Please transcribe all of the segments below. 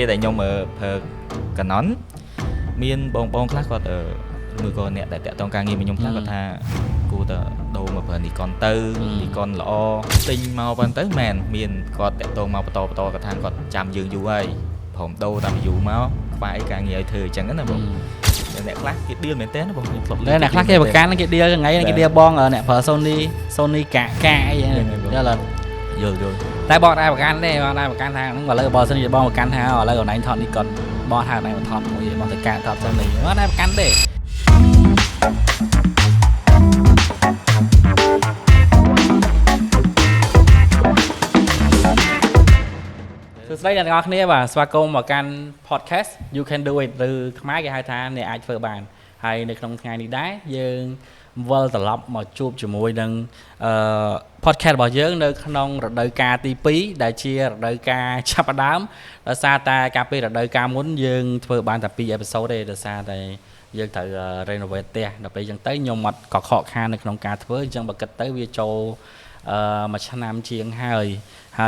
ពេលដែលខ្ញុំប្រើកណនមានបងខ្លះគាត់មួយក៏អ្នកដែលតាក់ទងការងារមួយខ្ញុំខ្លះគាត់ថាគួរតែដូរមកប្រើនីកុនទៅនីកុនល្អទិញមកប៉ុន្តែមែនមានគាត់តាក់ទងមកបន្តគាត់ថាគាត់ចាំយើងយូរហើយព្រមដូរតាមយូរមកខ្វាយការងារឲ្យធ្វើអញ្ចឹងណាបងអ្នកខ្លះគេឌីលមែនតើបងខ្ញុំធ្លាប់អ្នកខ្លះគេប្រកាន់គេឌីលថ្ងៃគេឌីលបងអ្នកប្រើ Sony កាអីយល់តែបងដែរប្រកាន់ទេបងដែរប្រកាន់ថាហ្នឹងឥឡូវបើសិនជាបងប្រកាន់ថាឥឡូវអនឡាញថតនេះគាត់បងថាណៃថតមួយបងទៅការថត Sony បងដែរប្រកាន់ទេសួស្តីអ្នកទាំងអស់គ្នាបាទស្វាគមន៍មកកាន់ podcast You Can Do It ឬខ្មែរគេហៅថាអ្នកអាចធ្វើបានហើយនៅក្នុងថ្ងៃនេះដែរយើងវិលត្រឡប់មកជួបជាមួយនឹងpodcast របស់យើងនៅក្នុងរដូវកាលទី2ដែលជារដូវកាលចាប់ផ្ដើមដោយសារតែកាលពីរដូវកាលមុនយើងធ្វើបានតែ2 episode ទេដោយសារតែយើងត្រូវ renovate ផ្ទះដល់ពេលអញ្ចឹងទៅខ្ញុំអត់ក៏ខកខាននៅក្នុងការធ្វើអញ្ចឹងបើគិតទៅវាចូលមួយឆ្នាំជាងហើយអ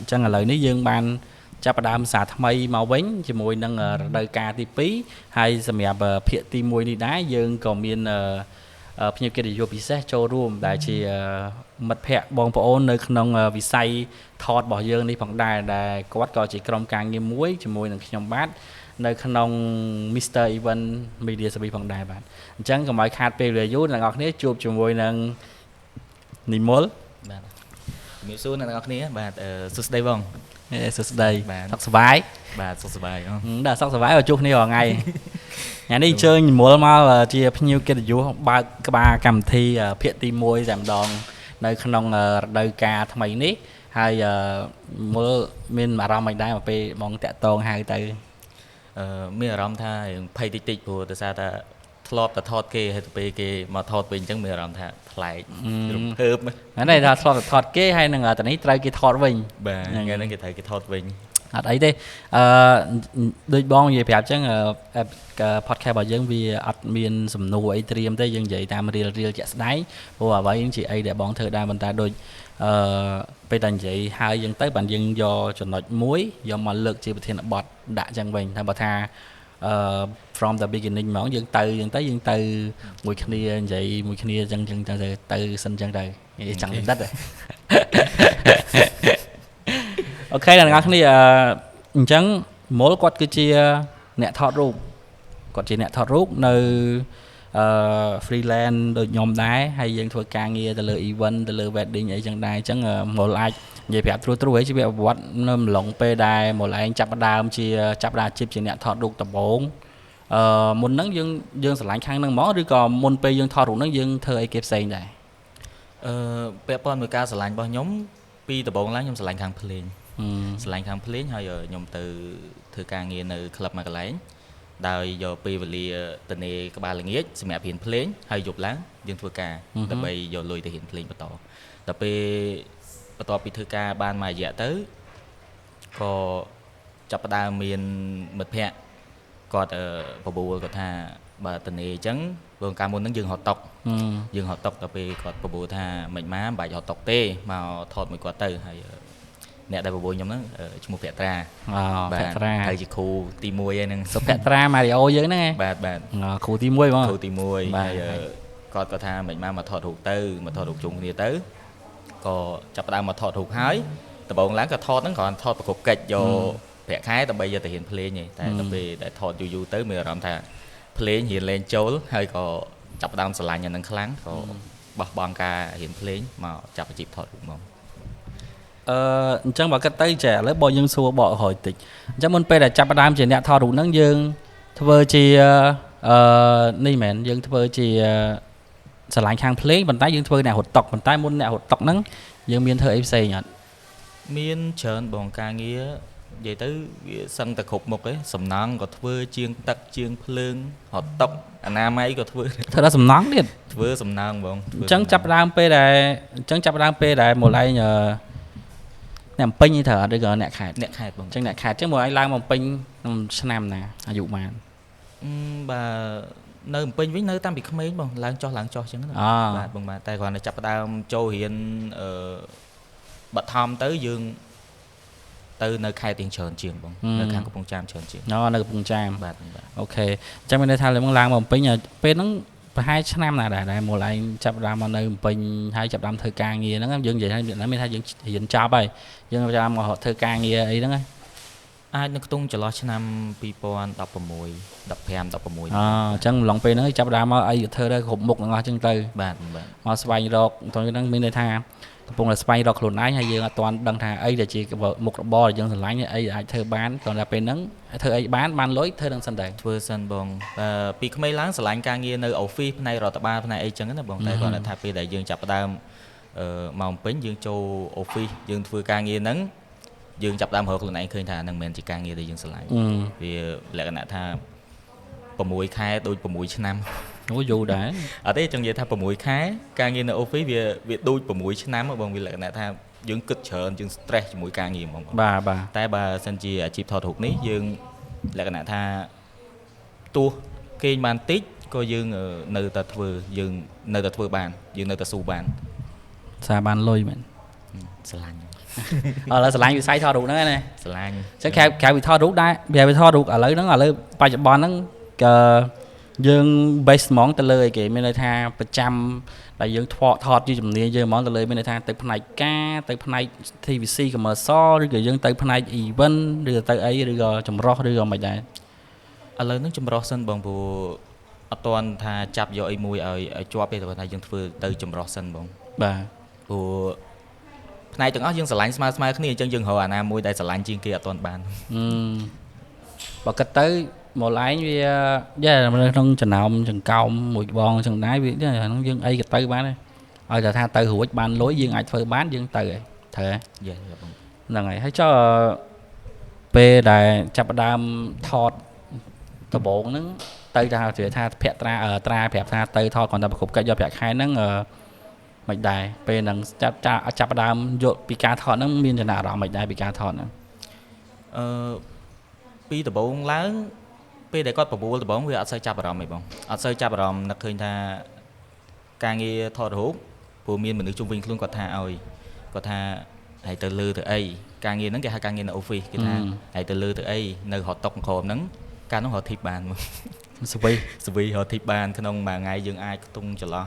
ញ្ចឹងឥឡូវនេះយើងបានចាប់ផ្ដើមសារថ្មីមកវិញជាមួយនឹងរដូវកាលទី2ហើយសម្រាប់ភាគទី1នេះដែរយើងក៏មានភ្ញៀវកិត្តិយសពិសេសចូលរួមដែលជាមិត្តភ័ក្តិបងប្អូននៅក្នុងវិស័យថតរបស់យើងនេះផងដែរដែលគាត់ក៏ជាក្រុមការងារមួយជាមួយនឹងខ្ញុំបាទនៅក្នុង Mr Event Media Service ផងដែរបាទអញ្ចឹងកុំឲ្យខាតពេលវេលាយូរអ្នកនរគ្នាជួបជាមួយនឹងនិមលបាទជំរាបសួរអ្នកនរគ្នាបាទសួស្តីបងសួស្តីសុខសប្បាយបាទសុខសប្បាយបាទសុខសប្បាយជួបគ្នារាល់ថ្ងៃថ្ងៃនេះអញ្ជើញនិមលមកជាភ្ញៀវកិត្តិយសបើកក្បាលកម្មវិធីភាគទី1តែម្ដងនៅក្នុងរដូវកាលថ្មីនេះហើយមើលមានអារម្មណ៍មិនដែរមកពេលហ្មងតាក់តងហៅទៅមានអារម្មណ៍ថាភ័យតិចព្រោះដោយសារតែធ្លាប់តែថតគេហើយទៅពេលគេមកថតវិញអញ្ចឹងមានអារម្មណ៍ថាប្លែករំភើបហ្នឹងថាធ្លាប់តែថតគេហើយនឹងតនេះត្រូវគេថតវិញបាទហ្នឹងគេត្រូវគេថតវិញអត់អីទេដូចបងនិយាយប្រាប់អញ្ចឹងpodcast របស់យើងវាអត់មានសំណួរអីត្រៀមទេយើងនិយាយតាមរៀលជាក់ស្ដែងព្រោះអ្វីជាអីដែលបងធ្វើដែរប៉ុន្តែដូចពេលតែនិយាយហើយយើងទៅបានយើងយកចំណុចមួយយកមកលើកជាប្រធានបទដាក់អញ្ចឹងវិញថាបើថាfrom the beginning ហ្មងយើងទៅមួយគ្នានិយាយមួយគ្នាអញ្ចឹងទៅសិនអញ្ចឹងទៅចង់ដិតអូខេអ្នកនរគ្នាអញ្ចឹងមុលគាត់គឺជាអ្នកថតរូបនៅfreelance ដូចខ្ញុំដែរហើយយើងធ្វើការងារទៅលើ event ទៅលើ wedding អីចឹងដែរអញ្ចឹងមុលអាចនិយាយប្រាប់ទ្រូឲ្យជីវប្រវត្តិនៅម្លងពេលដែរមុលឯងចាប់ផ្ដើមជាអ្នកថតរូបដំបូងមុនហ្នឹងយើងស្រឡាញ់ខាងហ្នឹងហ្មងឬក៏មុនពេលយើងថតរូបហ្នឹងយើងធ្វើអីគេផ្សេងដែរពាក់ព័ន្ធមួយការស្រឡាញ់របស់ខ្ញុំពីដំបូងឡើងខ្ញុំស្រឡាញ់ខាងភ្លេងហើយខ្ញុំទៅធ្វើការងារនៅក្លឹបមួយកន្លែងដោយយកពេលវេលាទៅនេក្បាលល្ងាចសម្រាប់រៀនភ្លេងហើយយប់ឡើងយើងធ្វើការដើម្បីយកលុយទៅរៀនភ្លេងបន្តដល់ពេលបន្ទាប់ពីធ្វើការបានមួយរយៈទៅក៏ចាប់ផ្ដើមមានមិត្តភ័ក្តិគាត់បបួលគាត់ថាបើទៅនេអញ្ចឹងព្រោះកាលមុនហ្នឹងយើងហត់តុកដល់ពេលគាត់បបួលថាមិនបាច់ហត់តុកទេមកថតមួយគាត់ទៅហើយអ្នកដែលបបួលខ្ញុំហ្នឹងឈ្មោះភក្ត្រាហើយជាគ្រូទី1ហើយហ្នឹងសុភក្ត្រាម៉ារីអូយើងហ្នឹងបាទគ្រូទី1ហ្មងគ្រូទី1ហើយគាត់ក៏ថាមិនមកថតរូបជុំគ្នាទៅក៏ចាប់ផ្ដើមមកថតរូបហើយដំបូងឡើងក៏ថតហ្នឹងគ្រាន់ថតប្រកបកិច្ចយកប្រាក់ខែដើម្បីយកទៅរៀនភ្លេងទេតែដល់ពេលដែលថតយូរទៅមានអារម្មណ៍ថាភ្លេងរៀនលេងចូលហើយក៏ចាប់ផ្ដើមស្រឡាញ់អាហ្នឹងខ្លាំងក៏បោះបង់ការរៀនភ្លេងមកចាប់អាជីពថតរូបមកអញ្ចឹងបើគិតទៅចាឥឡូវបើយើងសួរបកក្រោយតិចអញ្ចឹងមុនពេលដែលចាប់ផ្ដើមជាអ្នកថតរូបហ្នឹងយើងធ្វើជានេះមែនយើងធ្វើជាស្រឡាញ់ខាងភ្លេងប៉ុន្តែយើងធ្វើអ្នករត់តុកប៉ុន្តែមុនអ្នករត់តុកហ្នឹងយើងមានធ្វើអីផ្សេងអត់មានច្រើនបងការងារនិយាយទៅវាសឹងតែគ្រប់មុខឯងសំណង់ក៏ធ្វើជាងទឹកជាងភ្លើងរត់តុកអនាម័យក៏ធ្វើដល់សំណង់ទៀតធ្វើសំណង់បងអញ្ចឹងចាប់ផ្ដើមពេលដែលមកឯងអ្នកពេញនេះត្រូវអត់ឬក៏អ្នកខេតបងអញ្ចឹងអ្នកខេតអញ្ចឹងមកឯងឡើងមកពេញក្នុងឆ្នាំណាអាយុប៉ុន្មានបាទនៅពេញវិញនៅតាំងពីក្មេងបងឡើងចុះអញ្ចឹងបាទបងបាទតែគ្រាន់តែចាប់ផ្ដើមចូលរៀនបឋមទៅយើងទៅ ទៅនៅខេត្តទាំងច្រើនជាងបងនៅខាងកំពង់ចាមច្រើនជាង នៅកំពង់ចាម បាទ អូខេអញ្ចឹងមានន័យថាឡើងមកបំពេញពេលហ្នឹងប្រហែលឆ្នាំណាដែរមកឯងចាប់ដើមមកនៅបំពេញហើយចាប់ដើមធ្វើការងារហ្នឹងយើងនិយាយថាមានថាយើងរៀនចប់ហើយយើងចាប់ដើមមកធ្វើការងារអីហ្នឹង អាចនៅក្នុងចន្លោះឆ្នាំ2016 15 16អញ្ចឹងឡងពេលហ្នឹងចាប់ដើមមកអីធ្វើទៅគ្រប់មុខទាំងអស់អញ្ចឹងទៅ បាទ មកស្វែងរកតោះហ្នឹងមានន័យថាកំពុងតែស្វែងរកខ្លួនឯងហើយយើងអត់ទាន់ដឹងថាអីដែលជាមុខរបរដែលយើងស្រឡាញ់អីអាចធ្វើបានគ្រាន់តែពេលហ្នឹងធ្វើអីបានលុយធ្វើនឹងសិនដែរ ធ្វើសិនបងពីក្មេងឡើងស្រឡាញ់ការងារនៅ office ផ្នែករដ្ឋបាលផ្នែកអីចឹងណាបងតែគ្រាន់តែថាពេលដែលយើងចាប់ផ្ដើមមកពេញយើងចូល office យើងធ្វើការងារហ្នឹងយើងចាប់ផ្ដើមរកខ្លួនឯងឃើញថាហ្នឹងមិនមែនជាការងារដែលយើងស្រឡាញ់វាលក្ខណៈថា6ខែដូច6ឆ្នាំ អូយូរដែរ អត់ទេចង់និយាយថា6ខែការងារនៅ office វាដូច6ឆ្នាំបងវាលក្ខណៈថាយើងគិតច្រើនយើង stress ជាមួយការងារហ្មងបាទតែបើសិនជាអាជីពថតរូបនេះយើងលក្ខណៈថាទោះគេងបានតិចក៏យើងនៅតែធ្វើយើងនៅតែធ្វើបានយើងនៅតែស៊ូបាន សារបានលុយមែន ស្រឡាញ់ ឥឡូវស្រឡាញ់វិស័យថតរូបហ្នឹងណា ស្រឡាញ់ ចឹងក្រៅពីថតរូបដែរវាថតរូបឥឡូវហ្នឹងបច្ចុប្បន្នហ្នឹងក៏យើង base ហ្មងទៅលើអីគេមានន័យថាប្រចាំដែលយើងថតជាជំនាញយើងហ្មងទៅលើមានន័យថាទៅផ្នែកការទៅផ្នែក TVC commercial ឬក៏យើងទៅផ្នែក event ឬក៏ទៅអីឬក៏ចម្រោះឬក៏មិនដែរ ឥឡូវហ្នឹងចម្រោះសិនបងព្រោះអត់ទាន់ថាចាប់យកអីមួយឲ្យជាប់ទេតែថាយើងធ្វើទៅចម្រោះសិនបងបាទព្រោះផ្នែកទាំងអស់យើងស្រឡាញ់ស្មើគ្នាអញ្ចឹងយើងរកអាណាមួយដែលស្រឡាញ់ជាងគេអត់ទាន់បានបើគិតទៅមកឯងវាយ៉ានៅក្នុងចំណោមចង្កោមមួយបងចឹងដែរវាហ្នឹងយើងអីក៏ទៅបានដែរឲ្យតែថាទៅរួចបានលុយយើងអាចធ្វើបានយើងទៅហើយត្រូវហ៎ហ្នឹងហើយហើយចុះពេលដែលចាប់ផ្ដើមថតដំបូងហ្នឹងទៅថាភ័ក្រត្រាប្រាប់ថាទៅថតគ្រាន់តែប្រគប់កិច្ចយកប្រាក់ខែហ្នឹងមិនដែរពេលហ្នឹងចាប់ផ្ដើមយកពីការថតហ្នឹងមានចំណាប់អារម្មណ៍មិនដែរពីការថតហ្នឹងពីដំបូងឡើងពេលដែលគាត់ប្រមូលដំបូងវាអត់សូវចាប់អារម្មណ៍ទេបងអត់សូវចាប់អារម្មណ៍នឹកឃើញថាការងារថតរូបព្រោះមានមនុស្សជុំវិញខ្លួនគាត់ថាហើយទៅលើទៅអីការងារហ្នឹងគេហៅការងារនៅ office គេថាហើយទៅលើទៅអីនៅរត់តុកក្រោមហ្នឹងការនោះរត់ធីបបានមកសវីរត់ធីបបានក្នុងមួយថ្ងៃយើងអាចខ្ទង់ចន្លោះ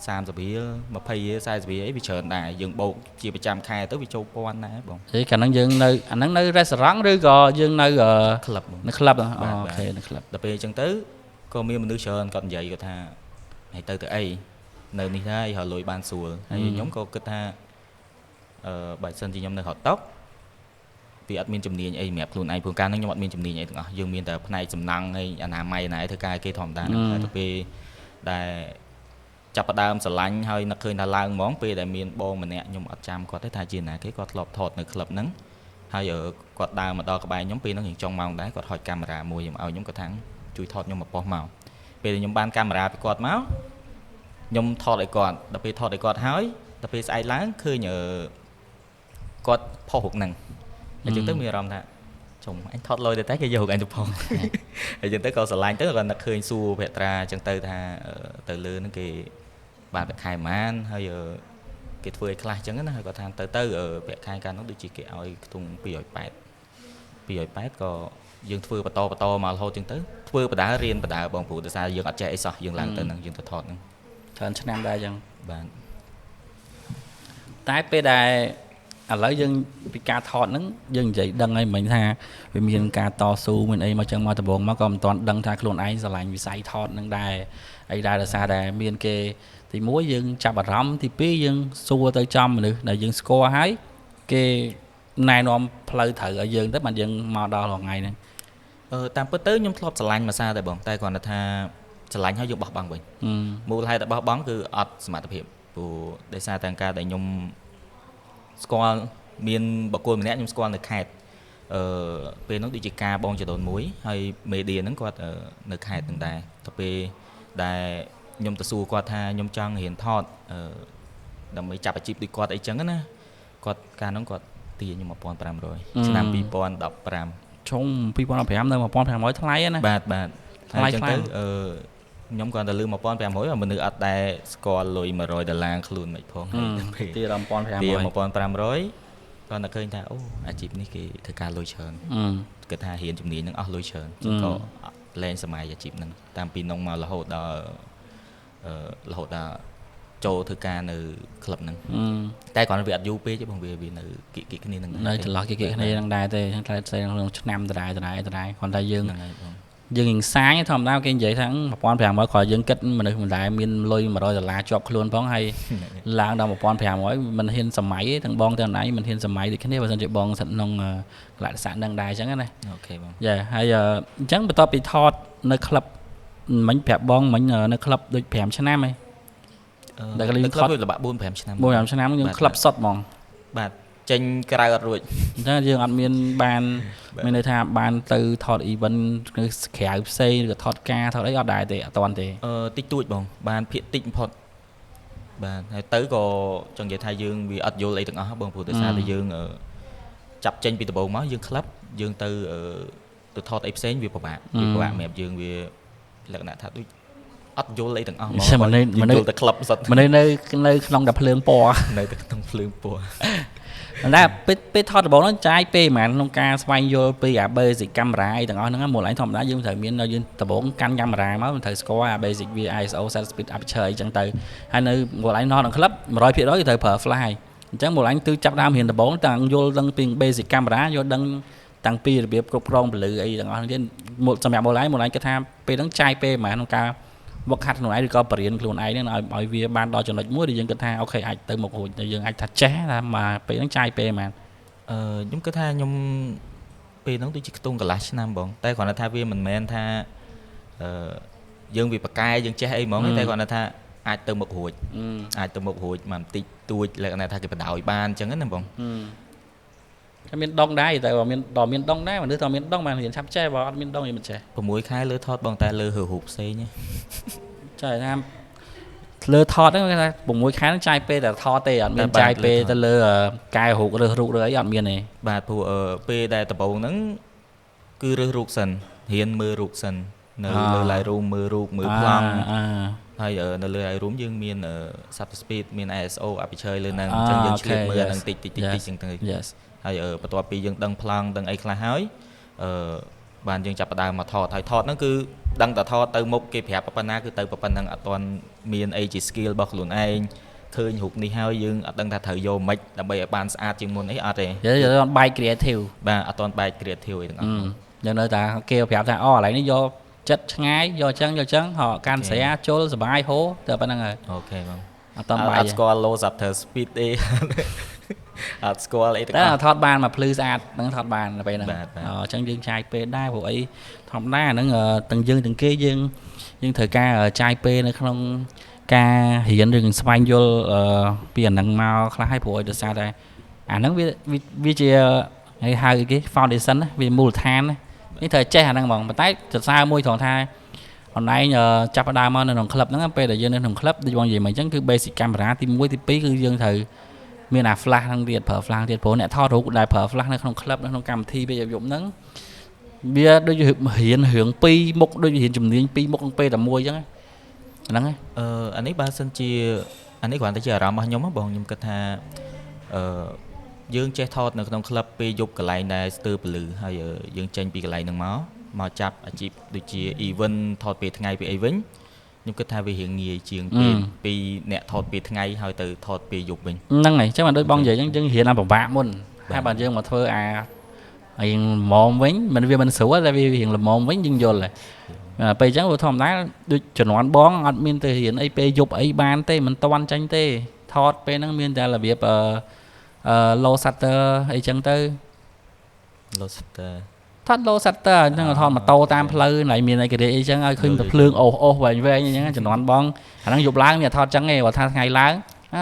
30រៀល20រៀល40រៀលអីវាច្រើនដែរយើងបោកជាប្រចាំខែទៅវាចូល1000ដែរបងកាលហ្នឹងយើងនៅអាហ្នឹងនៅ restaurant ឬក៏យើងនៅ club នៅ club អូខេនៅ club ដល់ពេលអញ្ចឹងទៅក៏មានមនុស្សច្រើនគាត់និយាយគាត់ថាហើយទៅអីនៅនេះដែរហើយលុយបានស្រួលហើយខ្ញុំក៏គិតថាបើសិនជាខ្ញុំនៅហត់តុកវាអត់មានជំនាញអីសម្រាប់ខ្លួនឯងព្រោះការហ្នឹងខ្ញុំអត់មានជំនាញអីទាំងអស់យើងមានតែផ្នែកសំណង់ហើយអនាម័យណាធ្វើការគេធម្មតាហ្នឹងតែពេលដែលចាប់ផ្ដើមស្រឡាញ់ហើយនឹកឃើញថាឡើងហ្មងពេលដែលមានបងម្នាក់ខ្ញុំអត់ចាំគាត់ទេថាជាណាគេគាត់ធ្លាប់ថតនៅក្លឹបហ្នឹងហើយគាត់ដើរមកដល់ក្បែរខ្ញុំពេលហ្នឹងចង់ម៉ោងដែរគាត់ហុចកាមេរ៉ាមួយខ្ញុំឲ្យខ្ញុំគាត់ថាជួយថតខ្ញុំមកប៉ុសមកពេលខ្ញុំបានកាមេរ៉ាពីគាត់មកខ្ញុំថតឲ្យគាត់ដល់ពេលថតឲ្យគាត់ហើយដល់ពេលស្អែកឡើងឃើញគាត់ផុសរូបហ្នឹងអញ្ចឹងទៅមានអារម្មណ៍ថាចុំអញថតលុយតែគេយករូបអញទៅផុសអញ្ចឹងទៅក៏ស្រឡាញ់ទៅគាត់នឹកឃើញសួរភក្ត្រាអញ្ចឹងទៅថាទៅលើហ្នឹងគេបានប្រាក់ខែប៉ុន្មានហើយគេធ្វើឲ្យខ្លះអញ្ចឹងណាហើយគាត់ថាទៅប្រាក់ខែកាលនោះដូចជាគេឲ្យខ្ទង់280ក៏យើងធ្វើបន្តមករហូតអញ្ចឹងទៅធ្វើបដារៀនបដាបងព្រោះដោយសារយើងអត់ចេះអីសោះយើងឡើងទៅហ្នឹងយើងទៅថតហ្នឹងច្រើនឆ្នាំដែរអញ្ចឹងបាទតែពេលដែលឥឡូវយើងពីការថតហ្នឹងយើងនិយាយដឹងហើយមិញថាវាមានការតស៊ូមានអីមកចឹងមកដំបូងមកក៏មិនទាន់ដឹងថាខ្លួនឯងស្រឡាញ់វិស័យថតហ្នឹងដែរអីដែរដោយសារតែមានគេទី1យើងចាប់អារម្មណ៍ទី2យើងសួរទៅចំមនុស្សដែលយើងស្គាល់ហើយគេណែនាំផ្លូវត្រូវឲ្យយើងទៅបានយើងមកដល់ថ្ងៃហ្នឹងតាមពិតទៅខ្ញុំធ្លាប់ស្រឡាញ់មួយសារតែបងតែគ្រាន់តែថាស្រឡាញ់ហើយយើងបោះបង់វិញមូលហេតុតែបោះបង់គឺអត់សមត្ថភាពព្រោះដោយសារតែការដែលខ្ញុំស្គាល់មានបកគលម្នាក់ខ្ញុំស្គាល់នៅខេត្តពេលនោះដូចជាការបងចដូនមួយហើយមេឌៀហ្នឹងគាត់នៅខេត្តហ្នឹងដែរទៅពេលដែលខ្ញុំទៅសួរគាត់ថាខ្ញុំចង់រៀនថតដើម្បីចាប់អាជីពដូចគាត់អីចឹងណាគាត់កាលនោះគាត់ទាខ្ញុំ1500ឆ្នាំ2015ជុំ2015នៅ1500ថ្លៃណាបាទថ្លៃចឹងទៅខ្ញុំគាត់ទៅលើ1500មនុស្សអត់ដែលស្គាល់លុយ$100ខ្លួនមិនផងទី1500 គាត់តែឃើញថាអូអាជីពនេះគេធ្វើការលុយច្រើនគិតថារៀនជំនាញហ្នឹងអស់លុយច្រើនចឹងក៏លែងសម័យអាជីពហ្នឹងតាមពីនងមករហូតដល់ចូលធ្វើការនៅក្លឹបហ្នឹងតែគ្រាន់តែវាអត់យូរពេកទេបងវានៅគៀកគ្នាហ្នឹងនៅចន្លោះគៀកគ្នាហ្នឹងដែរទេចឹងតែក្នុងឆ្នាំដដែលគ្រាន់តែយើងហ្នឹងហើយបងយើងនឹងសាញធម្មតាគេនិយាយថា1500គ្រាន់យើងគិតមនុស្សមិនដែលមានលុយ$100ជាប់ខ្លួនផងហើយឡើងដល់1500មិនហ៊ានសម័យទេទាំងបងទាំងណៃមិនហ៊ានសម័យដូចគ្នាបើមិនជាបងស្ថិតក្នុងកលៈទេសៈនឹងដែរអញ្ចឹងណាអូខេបងយ៉ាហើយអញ្ចឹងបន្ទាប់ពីថតនៅក្លឹបមិញប្រាប់បងមិញនៅក្លឹបដូច5ឆ្នាំហីដែលក្លឹបវាល្បាក់4-5ឆ្នាំ4-5ឆ្នាំយើងក្លឹបសុតហ្មងបាទចេញក្រៅអត់រួចអញ្ចឹងយើងអត់មានបានមានន័យថាបានទៅថត event នៅក្រៅផ្សេងឬក៏ថតការថតអីអត់ដែរទេអត់តាន់ទេតិចតួចបងបានភាកតិចបំផុតបាទហើយទៅក៏ចង់និយាយថាយើងវាអត់យល់អីទាំងអស់បងព្រោះដោយសារតែយើងចាប់ចេញពីដំបូងមកយើងក្លឹបយើងទៅថតអីផ្សេងវាពិបាកសម្រាប់យើងវាលក្ខណៈថាដូចអត់យល់អីទាំងអស់ហ្មងមិនយល់តែក្លឹបសុទ្ធមិននៅក្នុងតែភ្លើងពណ៌នៅតែក្នុងភ្លើងពណ៌តែពេលថតដំបូងហ្នឹងចាយពេលហ្មងក្នុងការស្វែងយល់ពីអា basic camera អីទាំងអស់ហ្នឹងមកឡើងធម្មតាយើងត្រូវមានយើងដំបូងកាន់ camera មកត្រូវស្គាល់អា basic វា ISO shutter speed aperture អីចឹងទៅហើយនៅមកឡើងថតក្នុងក្លឹប 100% គឺត្រូវប្រើ flash អញ្ចឹងមកឡើងគឺចាប់ដើមរៀនដំបូងតាំងយល់ដឹងពី basic camera យល់ដឹងតាំងពីរបៀបគ្រប់គ្រងពន្លឺអីទាំងអស់ហ្នឹងទៀតសម្រាប់មកឡើងគិតថាពេលហ្នឹងចាយពេលហ្មងក្នុងការវឹកហាត់ខ្លួនឯងឬក៏បរៀនខ្លួនឯងហ្នឹងឲ្យវាបានដល់ចំណុចមួយដែលយើងគិតថាអូខេអាចទៅមុខរួចតែយើងអាចថាចេះថាមកពេលហ្នឹងចាយពេលហ្មងខ្ញុំគិតថាខ្ញុំពេលហ្នឹងដូចជាខ្ទង់កន្លះឆ្នាំបងតែគ្រាន់តែថាវាមិនមែនថាយើងវាប្រកែយើងចេះអីហ្មងតែគ្រាន់តែថាអាចទៅមុខរួចមកបន្តិចតួចលក្ខណៈថាគេបដ ாய் បានអញ្ចឹងណាបងតែមានដងដែរតែបើមានដងដែរមនុស្សតើមានដងបានរៀនឆាប់ចេះបើអត់មានដងយើងមិនចេះ6ខែលើថតបងតែលើរូបផ្សេងចាថាលើថតហ្នឹងគេថា6ខែហ្នឹងចាយពេលតែថតទេអត់មានចាយពេលទៅលើកែរូបរើសរូបអីអត់មានទេបាទព្រោះពេលដែលដំបូងហ្នឹងគឺរើសរូបសិនរៀនមើលរូបសិននៅលើ Lightroom មើលរូបមើលប្លង់ហើយនៅលើ Lightroom យើងមាន shutter speed មាន ISO aperture លើហ្នឹងអញ្ចឹងយើងឆ្លៀតមើលអាហ្នឹងតិចអញ្ចឹងទៅហើយបន្ទាប់ពីយើងដឹងប្លង់ដឹងអីខ្លះហើយបានយើងចាប់ផ្ដើមមកថតហើយថតហ្នឹងគឺដឹងតែថតទៅមុខគេប្រាប់ប៉ុណ្ណាគឺទៅប៉ុណ្ណឹងអត់ទាន់មានអីជា skill របស់ខ្លួនឯងឃើញរូបនេះហើយយើងអត់ដឹងថាត្រូវយកមិនដើម្បីឲ្យបានស្អាតជាងមុនអីអត់ទេយើងអត់បែក creative បាទអត់ទាន់បែក creative អីទាំងអស់យើងនៅតែគេប្រាប់ថាអូកន្លែងនេះយកចិត្តឆ្ងាយយកអញ្ចឹងហោកាន់ស្រាជុលសុបាយហូទៅប៉ុណ្ណឹងហើយអូខេបងអត់តាន់បែកអត់ស្គាល់ low shutter speed ទេអត់ស្គាល់អីទាំងអស់តែថតបានមកភ្លឺស្អាតនឹងថតបានទៅពេលហ្នឹងអញ្ចឹងយើងចាយពេលដែរព្រោះអីធម្មតាហ្នឹងទាំងយើងទាំងគេយើងត្រូវការចាយពេលនៅក្នុងការរៀនឬស្វែងយល់ពីអាហ្នឹងមកខ្លះហើយព្រោះដោយសារតែអាហ្នឹងវាជាហៅគេ foundation ណាវាមូលដ្ឋាននេះត្រូវចេះអាហ្នឹងហ្មងប៉ុន្តែសរសើរមួយត្រង់ថាអនឡាញចាប់ផ្ដើមមកនៅក្នុងក្លឹបហ្នឹងពេលដែលយើងនៅក្នុងក្លឹបដូចបងនិយាយមកអញ្ចឹងគឺ basic camera ទី1ទី2គឺយើងត្រូវមានអា flash ហ្នឹងទៀតប្រើ flash ទៀតព្រោះអ្នកថតរូបដែលប្រើ flash នៅក្នុងក្លឹបនៅក្នុងកម្មវិធីពេលយប់ហ្នឹងវាដូចរៀនរឿង2មុខដូចរៀនជំនាញ2មុខក្នុងពេលតែមួយអញ្ចឹងហ្នឹងហើយអានេះបើសិនជាអានេះគ្រាន់តែជាអារម្មណ៍របស់ខ្ញុំបងខ្ញុំគិតថាយើងចេះថតនៅក្នុងក្លឹបពេលយប់កន្លែងដែលស្ទើរពលឺហើយយើងចេញពីកន្លែងហ្នឹងមកចាប់អាជីពដូចជា event ថតពេលថ្ងៃពេលអីវិញខ្ញុំគិតថាវារៀងងាយជាងពីអ្នកថតពេលថ្ងៃហើយទៅថតពេលយប់វិញហ្នឹងហើយអញ្ចឹងបានដូចបងនិយាយអញ្ចឹងយើងរៀនអាពិបាកមុនហើយបើយើងមកធ្វើរៀងល្មមវិញវាមិនស្រួលតែវារៀងល្មមវិញយើងយល់ហើយពេលអញ្ចឹងធម្មតាដូចជំនាន់បងអត់មានទៅរៀនអីពេលយប់អីបានទេមិនតាន់ចាញ់ទេថតពេលហ្នឹងមានតែរបៀបlow shutter អីចឹងទៅ low shutter ថត low shutter អញ្ចឹងថតម៉ូតូតាមផ្លូវណៃមានអីគេអីចឹងឲ្យឃើញតែភ្លើងអូសវែងអញ្ចឹងជំនាន់បងអាហ្នឹងយប់ឡើងមានថតចឹងឯងបើថាថ្ងៃឡើង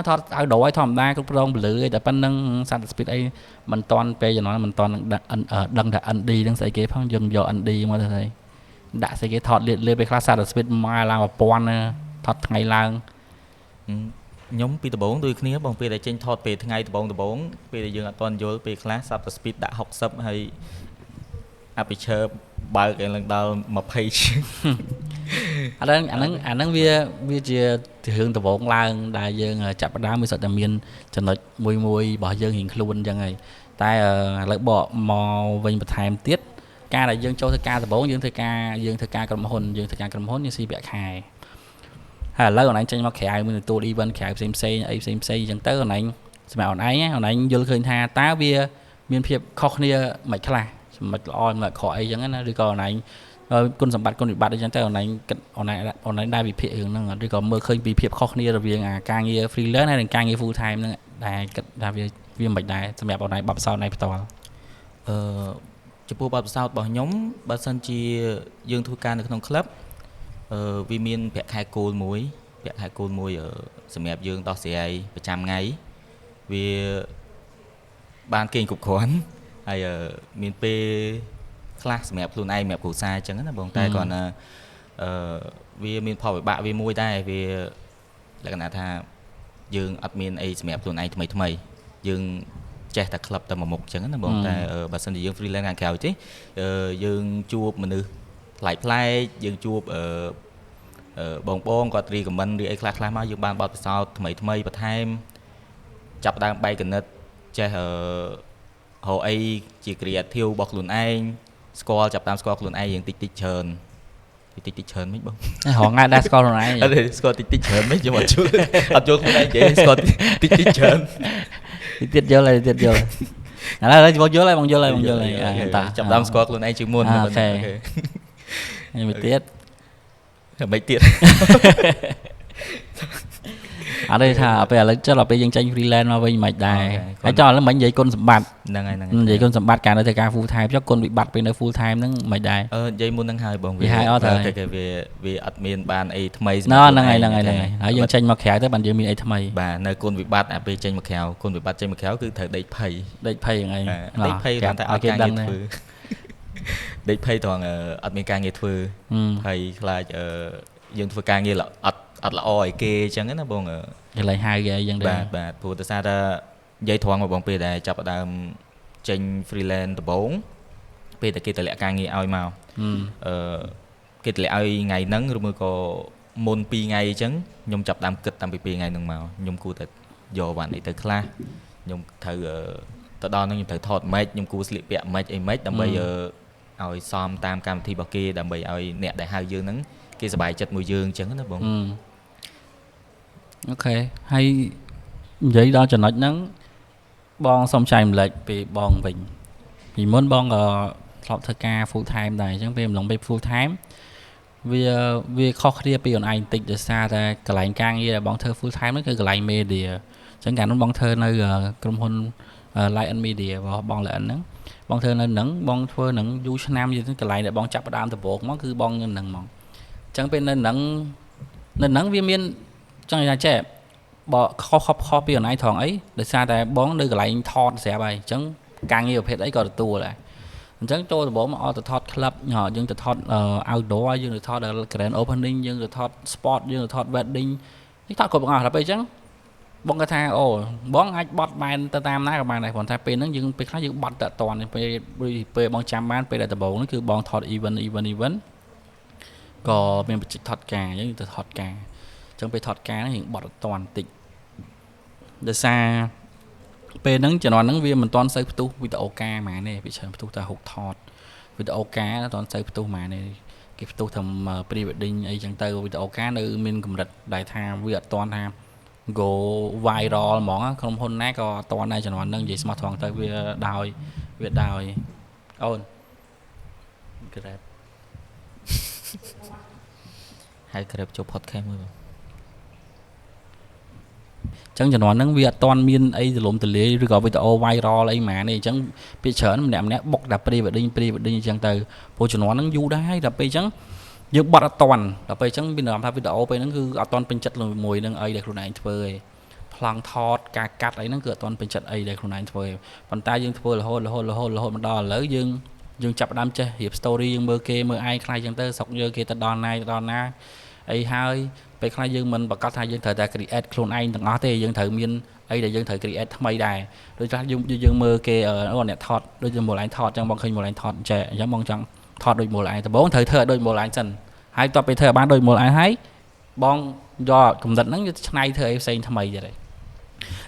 ថតឲ្យដល់ឲ្យធម្មតាគ្រប់គ្រងពលឺអីតែប៉ុណ្្នឹង shutter speed អីមិនតាន់ពេលជំនាន់មិនតាន់ដឹងថា ND ហ្នឹងស្អីគេផងយើងយក ND មកទៅស្អីដាក់ស្អីគេថតលេពេលខ្លះ shutter speed មកឡើង1000ថតថ្ងៃឡើងខ្ញុំពីដំបូងដូចគ្នាបងពេលដែលចេញថតពេលថ្ងៃដំបូងពេលដែលយើងអត់ទាន់យល់ពេលខ្លះ shutter speed ដាក់60ហើយ aperture បើកឡើងដល់20ជាង អាហ្នឹងវាជារឿងដំបូងឡើងដែលយើងចាប់ផ្ដើមវាសុទ្ធតែមានចំណុចមួយរបស់យើងរៀងខ្លួនអញ្ចឹងហើយតែឥឡូវបកមកវិញបន្ថែមទៀតការដែលយើងចូលធ្វើការដំបូងយើងធ្វើការក្រុមហ៊ុនយើងស៊ីប្រាក់ខែហើយឥឡូវអនឡាញចេញមកក្រៅមានទទួល event ក្រៅផ្សេងអីផ្សេងអញ្ចឹងទៅអនឡាញសម្រាប់អនឡាញយល់ឃើញថាតើវាមានភាពខុសគ្នាមិនខ្លះសម្រាប់ល្អមិនខុសអីចឹងណាឬក៏អនឡាញគុណសម្បត្តិគុណវិបត្តិអីចឹងទៅអនឡាញដែរវិភាគរឿងហ្នឹងឬក៏មើលឃើញពីភាពខុសគ្នារវាងការងារ freelance ហើយនិងការងារ full time ហ្នឹងដែលគិតថាវាមិនដែរសម្រាប់អនឡាញបបផ្សោតណៃផ្ទាល់ចំពោះបទពិសោធន៍របស់ខ្ញុំបើសិនជាយើងធ្វើការនៅក្នុងក្លឹបវាមានប្រាក់ខែគោលមួយសម្រាប់យើងដោះស្រាយប្រចាំថ្ងៃវាបានគេគ្រប់គ្រាន់ហើយមានពេលខ្លះសម្រាប់ខ្លួនឯងសម្រាប់គ្រួសារអញ្ចឹងណាបងតែគាត់ណាវាមានផលវិបាកវាមួយដែរវាលក្ខណៈថាយើងអត់មានអីសម្រាប់ខ្លួនឯងថ្មីយើងចេះតែក្លឹបតែមួយមុខអញ្ចឹងណាបងតែបើសិនជាយើង freelance ខាងក្រៅទេយើងជួបមនុស្សប្លែកយើងជួបបងគាត់រីខមមិនឬអីខ្លះមកយើងបានបទពិសោធន៍ថ្មីបន្ថែមចាប់ដើមបែកកណិតចេះរកអីជា creative របស់ខ្លួនឯងចាប់តាមស្គាល់ខ្លួនឯងយើងតិចច្រើនមិនបងហងដែរស្គាល់ខ្លួនឯងអត់ស្គាល់តិចច្រើនមិនខ្ញុំអត់យល់ខ្លួនឯងនិយាយស្គាល់តិចច្រើនទៀតយល់ឥឡូវបងយល់ហើយតាចាប់ដើមស្គាល់ខ្លួនឯងជាងមុនអូខេនេះទៀតមិនទៀតអត់ទេថាពេលឥឡូវចុះដល់ពេលយើងចេញ freelance មកវិញមិនដែរហើយចុះឥឡូវមិននិយាយគុណសម្បត្តិហ្នឹងហើយនិយាយគុណសម្បត្តិការនៅធ្វើការ full time ចុះគុណវិបត្តិពេលនៅ full time ហ្នឹងមិនដែរនិយាយមុនហ្នឹងហើយបងវាអត់មានបានអីថ្មីហ្នឹងហើយហើយយើងចេញមកក្រៅទៅបានយើងមានអីថ្មីបាទនៅគុណវិបត្តិពេលចេញមកក្រៅគុណវិបត្តិចេញមកក្រៅគឺត្រូវដេកភ័យយ៉ាងអីដេកភ័យតែអត់ការងារធ្វើដេកភ័យត្រង់អត់មានការងារធ្វើភ័យខ្លាចយើងធ្វើការងារអត់ល្អឲ្យគេអញ្ចឹងណាបងកន្លែងហៅគេអីចឹងដែរបាទព្រោះដោយសារតែនិយាយត្រង់មកបងពេលដែលចាប់ដើមចេញ freelance ដំបូងពេលតែគេតម្លាក់ការងារឲ្យមកគេតម្លាក់ឲ្យថ្ងៃហ្នឹងឬមួយក៏មុន2ថ្ងៃអញ្ចឹងខ្ញុំចាប់ដើមគិតតាំងពី2ថ្ងៃហ្នឹងមកខ្ញុំគួរតែយកបានអីទៅខ្លះខ្ញុំត្រូវទៅដល់ហ្នឹងខ្ញុំត្រូវថតម៉េចខ្ញុំគួរស្លៀកពាក់ម៉េចអីម៉េចដើម្បីឲ្យសមតាមកម្មវិធីរបស់គេដើម្បីឲ្យអ្នកដែលហៅយើងហ្នឹងគេសប្បាយចិត្តមួយយើងអញ្ចឹងណាបងអូខេហើយនិយាយដល់ចំណុចហ្នឹងបងសុំចែកម្លែកពីបងវិញពីមុនបងក៏ធ្លាប់ធ្វើការ full time ដែរអញ្ចឹងពេលម្លងពេល full time វាខុសគ្នាពីអនឡាញបន្តិចដោយសារតែកន្លែងការងារដែលបងធ្វើ full time ហ្នឹងគឺកន្លែង media អញ្ចឹងកាលនោះបងធ្វើនៅក្រុមហ៊ុន Light and Media របស់បងលិនហ្នឹងបងធ្វើនៅហ្នឹងបងធ្វើហ្នឹងយូរឆ្នាំយូរទៅកន្លែងដែលបងចាប់ផ្ដើមដំបូងមកគឺបងនៅហ្នឹងហ្មងអញ្ចឹងពេលនៅហ្នឹងវាមានចង់និយាយថាចេះបើខុសពីអនឡាញត្រង់អីដោយសារតែបងនៅកន្លែងថតស្រាប់ហើយអញ្ចឹងការងារប្រភេទអីក៏ទទួលដែរអញ្ចឹងចូលដំបូងមកអត់ទៅថត club យើងទៅថត outdoor យើងទៅថត grand opening យើងទៅថត sport យើងទៅថត wedding នេះថតគ្រប់ទាំងអស់ដល់ពេលអញ្ចឹងបងគាត់ថាអូបងអាចបត់បែនទៅតាមណាក៏បានដែរព្រោះថាពេលហ្នឹងយើងពេលខ្លះយើងបត់តែអត់តាន់ពេលបងចាំបានពេលដែលដំបូងហ្នឹងគឺបងថត event ក៏មានបច្ចេកថតការយើងទៅថតការអញ្ចឹងពេលថតការហ្នឹងយើងបត់អត់តាន់បន្តិចដោយសារពេលហ្នឹងជំនាន់ហ្នឹងវាមិនតាន់សូវផ្ទុះវីដេអូការហ្មងទេវាច្រើនផ្ទុះតែហុកថតវីដេអូការអត់តាន់សូវផ្ទុះហ្មងទេគេផ្ទុះតែ pre wedding អីចឹងទៅវីដេអូការនៅមានកម្រិតដែលថាវាអត់តាន់ថា go viral ហ្មងក្រុមហ៊ុនណាក៏អត់តាន់ដែរជំនាន់ហ្នឹងនិយាយស្មោះត្រង់ទៅវាដោយអូន Grab ហើយ Grab ចូល podcast មួយបងចឹងជំនាន់ហ្នឹងវាអត់តាន់មានអីទលំទលាយឬក៏វីដេអូ viral អីហ្មងទេអញ្ចឹងពីច្រើនម្នាក់បុកតែ pre wedding អញ្ចឹងទៅព្រោះជំនាន់ហ្នឹងយូរដែរដល់ពេលអញ្ចឹងយើងបត់អត់តាន់ដល់ពេលអញ្ចឹងមានអារម្មណ៍ថាវីដេអូពេលហ្នឹងគឺអត់តាន់ពេញចិត្តមួយនឹងអីដែលខ្លួនឯងធ្វើឯងប្លង់ថតការកាត់អីហ្នឹងគឺអត់តាន់ពេញចិត្តអីដែលខ្លួនឯងធ្វើប៉ុន្តែយើងធ្វើរហូតមកដល់ឥឡូវយើងចាប់ផ្ដើមចេះរៀប story យើងមើលគេមើលឯងខ្លះអញ្ចឹងទៅស្រុកយើងគេទៅដល់ណាអីហើយពេលខ្លះយើងមិនប្រកាសថាយើងត្រូវតែ create ខ្លួនឯងទាំងអស់ទេយើងត្រូវមានអីដែលយើងត្រូវ create ថ្មីដែរដូចថាយើងមើលគេអ្នកថតដូចជា model ថតអញ្ចឹងបងឃើញ model ថតចេះអញ្ចឹងបងចង់ថតដូច model ដំបូងត្រូវធ្វើឲ្យដូច model សិន ហើយតបទៅធ្វើឲ្យបានដូចមុនឯងហើយបងយកកំណត់ហ្នឹងឆ្នៃធ្វើអីផ្សេងថ្មីទៀតហើយ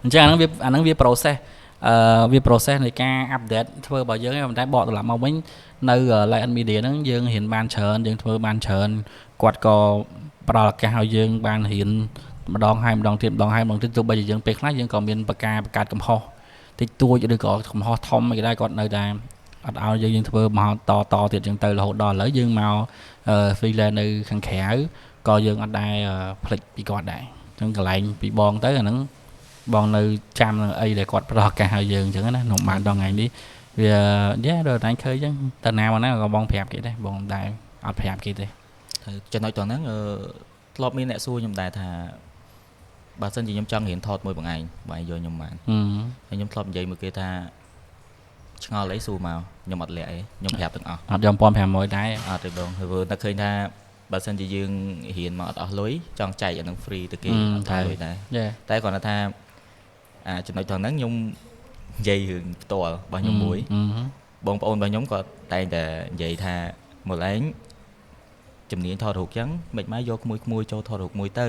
អញ្ចឹងអាហ្នឹងវា process វា process នៃការ update ធ្វើរបស់យើងឯងប៉ុន្តែបកត្រឡប់មកវិញនៅ Lion Media ហ្នឹងយើងរៀនបានច្រើនយើងធ្វើបានច្រើនគាត់ក៏ផ្ដល់ឱកាសឲ្យយើងបានរៀនម្ដងហើយម្ដងទៀតទោះបីជាយើងពេលខ្លះយើងក៏មានបង្កើតកំហុសតិចតួចឬក៏កំហុសធំអីក៏ដែរគាត់នៅតែអត់ឲ្យយើងធ្វើមកតទៀតចឹងទៅរហូតដល់ឥឡូវយើងមក freelance នៅខាងក្រៅក៏យើងអត់ដែរផ្លិចពីគាត់ដែរចឹងកន្លែងពីបងទៅអាហ្នឹងបងនៅចាំនឹងអីដែលគាត់ប្រោះឱកាសឲ្យយើងអញ្ចឹងណាក្នុងបានដល់ថ្ងៃនេះវាដល់តែឃើញអញ្ចឹងតើណាមកណាក៏បងប្រាប់គេដែរបងដែរអត់ប្រាប់គេទេចំណុចត្រង់ហ្នឹងធ្លាប់មានអ្នកសួរខ្ញុំដែរថាបើសិនជាខ្ញុំចង់រៀនថតមួយបងឯងបងឯងយកខ្ញុំបានហើយខ្ញុំធ្លាប់និយាយមួយគេថាឆ្ងល់អីសួរមកខ្ញុំអត់លាក់អីខ្ញុំប្រាប់ទាំងអស់អត់យក1500ដែរអត់ទេបងព្រោះតែឃើញថាបើសិនជាយើងរៀនមកអត់អស់លុយចង់ចែកអានឹង free ទៅគេអត់ថាលុយដែរតែគ្រាន់តែថាចំណុចត្រង់ហ្នឹងខ្ញុំនិយាយរឿងផ្ទាល់របស់ខ្ញុំមួយបងប្អូនរបស់ខ្ញុំគាត់តែងតែនិយាយថាមកឯងជំនាញថតរូបចឹងមិនម៉េចយកក្មួយចូលថតរូបមួយទៅ